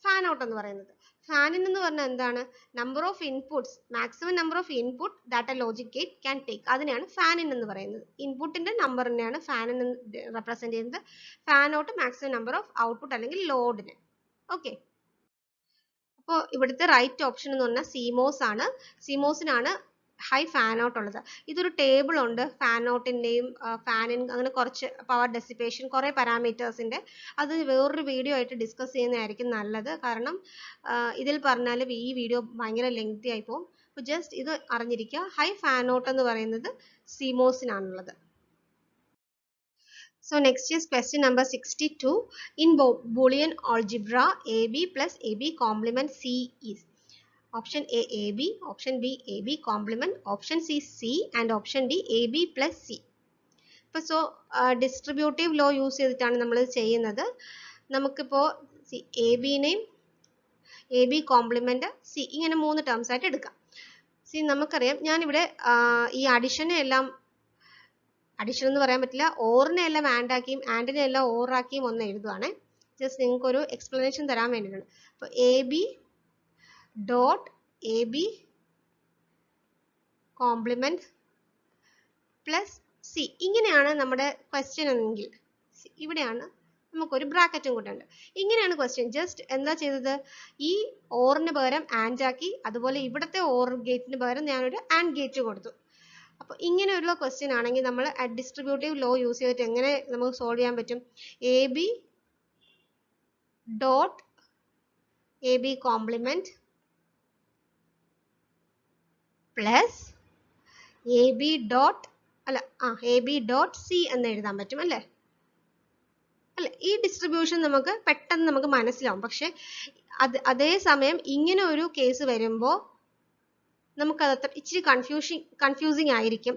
A: ഫാൻ ഔട്ട് എന്ന് പറയുന്നത്. ഫാൻ ഇൻ എന്ന് പറഞ്ഞാൽ എന്താണ്? Number of inputs, maximum number of input that A logic gate can take, അതിനെയാണ് ഫാൻ ഇൻ എന്ന് പറയുന്നത്. ഇൻപുട്ടിന്റെ നമ്പറിനെയാണ് ഫാൻ ഇൻ റെപ്രസെന്റ് ചെയ്യുന്നത്. Fan out maximum number of output അല്ലെങ്കിൽ ലോഡിന്. ഓക്കെ, അപ്പോൾ ഇവിടുത്തെ റൈറ്റ് ഓപ്ഷൻ എന്ന് പറഞ്ഞാൽ CMOS ആണ്. CMOSനാണ് ഹൈ ഫാൻ ഔട്ട് ഉള്ളത്. ഇതൊരു ടേബിൾ ഉണ്ട്, ഫാൻ ഔട്ടിൻ്റെയും ഫാൻ ഇൻ, അങ്ങനെ കുറച്ച് പവർ ഡെസിപ്പേഷൻ, കുറേ പാരാമീറ്റേഴ്സിൻ്റെ. അത് വേറൊരു വീഡിയോ ആയിട്ട് ഡിസ്കസ് ചെയ്യുന്നതായിരിക്കും നല്ലത്. കാരണം ഇതിൽ പറഞ്ഞാലും ഈ വീഡിയോ ഭയങ്കര ലെങ്തി ആയി പോകും. അപ്പോൾ ജസ്റ്റ് ഇത് അറിഞ്ഞിരിക്കുക, ഹൈ ഫാൻ ഔട്ട് എന്ന് പറയുന്നത് CMOSനാണുള്ളത്. So next is question number 62. In Boolean algebra, AB plus AB complement C is option A AB, option B AB complement, option C C and option D AB plus C. അപ്പോൾ distributive law use ചെയ്തിട്ടാണ് നമ്മൾ ചെയ്യുന്നത്. നമുക്കിപ്പോൾ എബിനെയും AB complement C ഇങ്ങനെ 3 terms ആയിട്ട് എടുക്കാം. നമുക്കറിയാം, ഞാനിവിടെ ഈ അഡിഷൻ എന്ന് പറയാൻ പറ്റില്ല, ഓറിനെ എല്ലാം ആൻഡാക്കിയും ആൻഡിനെ എല്ലാം ഓറാക്കിയും ഒന്ന് എഴുതുവാണ്. ജസ്റ്റ് നിങ്ങൾക്കൊരു എക്സ്പ്ലനേഷൻ തരാൻ വേണ്ടിയിട്ടാണ്. അപ്പോൾ AB dot AB complement plus C ഇങ്ങനെയാണ് നമ്മുടെ ക്വസ്റ്റ്യൻ എങ്കിൽ, ഇവിടെയാണ് നമുക്കൊരു ബ്രാക്കറ്റും കൂടെ ഉണ്ട്. ഇങ്ങനെയാണ് ക്വസ്റ്റ്യൻ. ജസ്റ്റ് എന്താ ചെയ്തത്? ഈ ഓറിന് പകരം ആൻഡ് ആക്കി, അതുപോലെ ഇവിടുത്തെ ഓർ ഗേറ്റിന് പകരം ഞാനൊരു ആൻഡ് ഗേറ്റ് കൊടുത്തു. അപ്പോൾ ഇങ്ങനെയുള്ള ക്വസ്റ്റ്യൻ ആണെങ്കിൽ നമ്മൾ ഡിസ്ട്രിബ്യൂട്ടീവ് ലോ യൂസ് ചെയ്തിട്ട് എങ്ങനെ നമുക്ക് സോൾവ് ചെയ്യാൻ പറ്റും? AB dot AB complement plus AB dot C എന്ന് എഴുതാൻ പറ്റും അല്ലേ? അല്ലെ? ഈ ഡിസ്ട്രിബ്യൂഷൻ നമുക്ക് പെട്ടെന്ന് നമുക്ക് മനസ്സിലാവും. പക്ഷെ അതേസമയം ഇങ്ങനെ ഒരു കേസ് വരുമ്പോൾ നമുക്കത് ഇച്ചിരി കൺഫ്യൂസിങ് ആയിരിക്കും.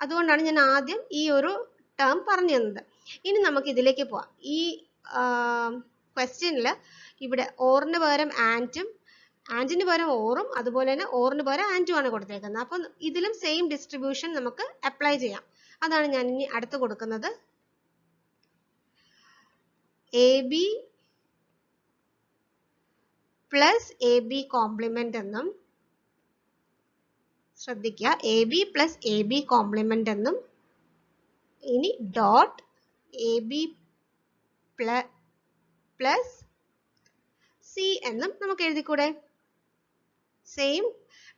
A: അതുകൊണ്ടാണ് ഞാൻ ആദ്യം ഈ ഒരു ടേം പറഞ്ഞു തന്നത്. ഇനി നമുക്ക് ഇതിലേക്ക് പോവാം. ഈ ക്വസ്റ്റ്യനിൽ ഇവിടെ ഓറിന് പകരം ആൻഡിന് പകരം ഓറും അതുപോലെ തന്നെ ഓറിന് പകരം ആൻഡും ആണ് കൊടുത്തേക്കുന്നത്. അപ്പം ഇതിലും സെയിം ഡിസ്ട്രിബ്യൂഷൻ നമുക്ക് അപ്ലൈ ചെയ്യാം. അതാണ് ഞാൻ ഇനി അടുത്ത് കൊടുക്കുന്നത്. A B plus A B complement എന്നും, ശ്രദ്ധിക്കുക, A B plus A B complement എന്നും, ഇനി dot A B plus C എന്നും നമുക്ക് എഴുതിക്കൂടെ? സെയിം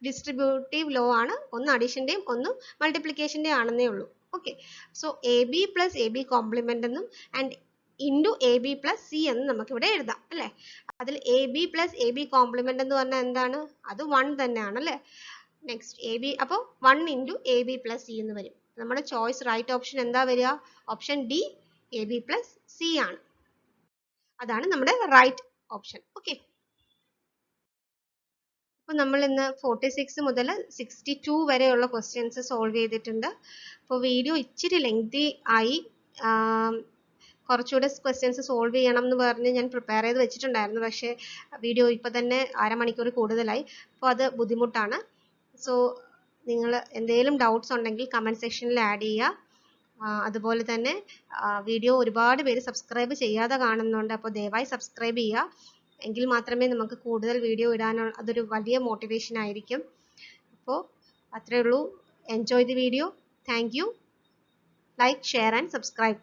A: ഡിസ്ട്രിബ്യൂട്ടീവ് ലോ ആണ്. ഒന്ന് അഡീഷന്റെയും ഒന്ന് മൾട്ടിപ്ലിക്കേഷന്റെയും ആണെന്നേ ഉള്ളൂ. Okay, so A B plus A B complement എന്നും and into A B plus C എന്ന് നമുക്ക് ഇവിടെ എഴുതാം അല്ലേ? അതിൽ A B plus A B complement എന്ന് പറഞ്ഞാൽ എന്താണ്? അത് 1 തന്നെയാണ് അല്ലേ? നെക്സ്റ്റ് എ ബി, അപ്പോൾ 1 into A B plus C എന്ന് വരും. നമ്മുടെ ചോയ്സ് റൈറ്റ് ഓപ്ഷൻ എന്താ വരിക? Option D, A B plus C ആണ്. അതാണ് നമ്മുടെ റൈറ്റ് ഓപ്ഷൻ. ഓക്കെ, അപ്പോൾ നമ്മൾ ഇന്ന് 46 മുതൽ 62 വരെയുള്ള ക്വസ്റ്റ്യൻസ് സോൾവ് ചെയ്തിട്ടുണ്ട്. അപ്പോൾ വീഡിയോ ഇച്ചിരി ലെങ്തി ആയി. കുറച്ചുകൂടെ ക്വസ്റ്റ്യൻസ് സോൾവ് ചെയ്യണം എന്ന് പറഞ്ഞ് ഞാൻ പ്രിപ്പയർ ചെയ്ത് വെച്ചിട്ടുണ്ടായിരുന്നു. പക്ഷേ വീഡിയോ ഇപ്പോൾ തന്നെ അരമണിക്കൂർ കൂടുതലായി. അപ്പോൾ അത് ബുദ്ധിമുട്ടാണ്. സോ നിങ്ങൾ എന്തെങ്കിലും ഡൗട്ട്സ് ഉണ്ടെങ്കിൽ കമൻറ്റ് സെക്ഷനിൽ ആഡ് ചെയ്യുക. അതുപോലെ തന്നെ വീഡിയോ ഒരുപാട് പേര് സബ്സ്ക്രൈബ് ചെയ്യാതെ കാണുന്നുണ്ട്. അപ്പോൾ ദയവായി സബ്സ്ക്രൈബ് ചെയ്യുക. എങ്കിൽ മാത്രമേ നമുക്ക് കൂടുതൽ വീഡിയോ ഇടാനുള്ള അതൊരു വലിയ മോട്ടിവേഷൻ ആയിരിക്കും. അപ്പോൾ അത്രയേ ഉള്ളൂ. Enjoy the video. Thank you. Like, share and subscribe.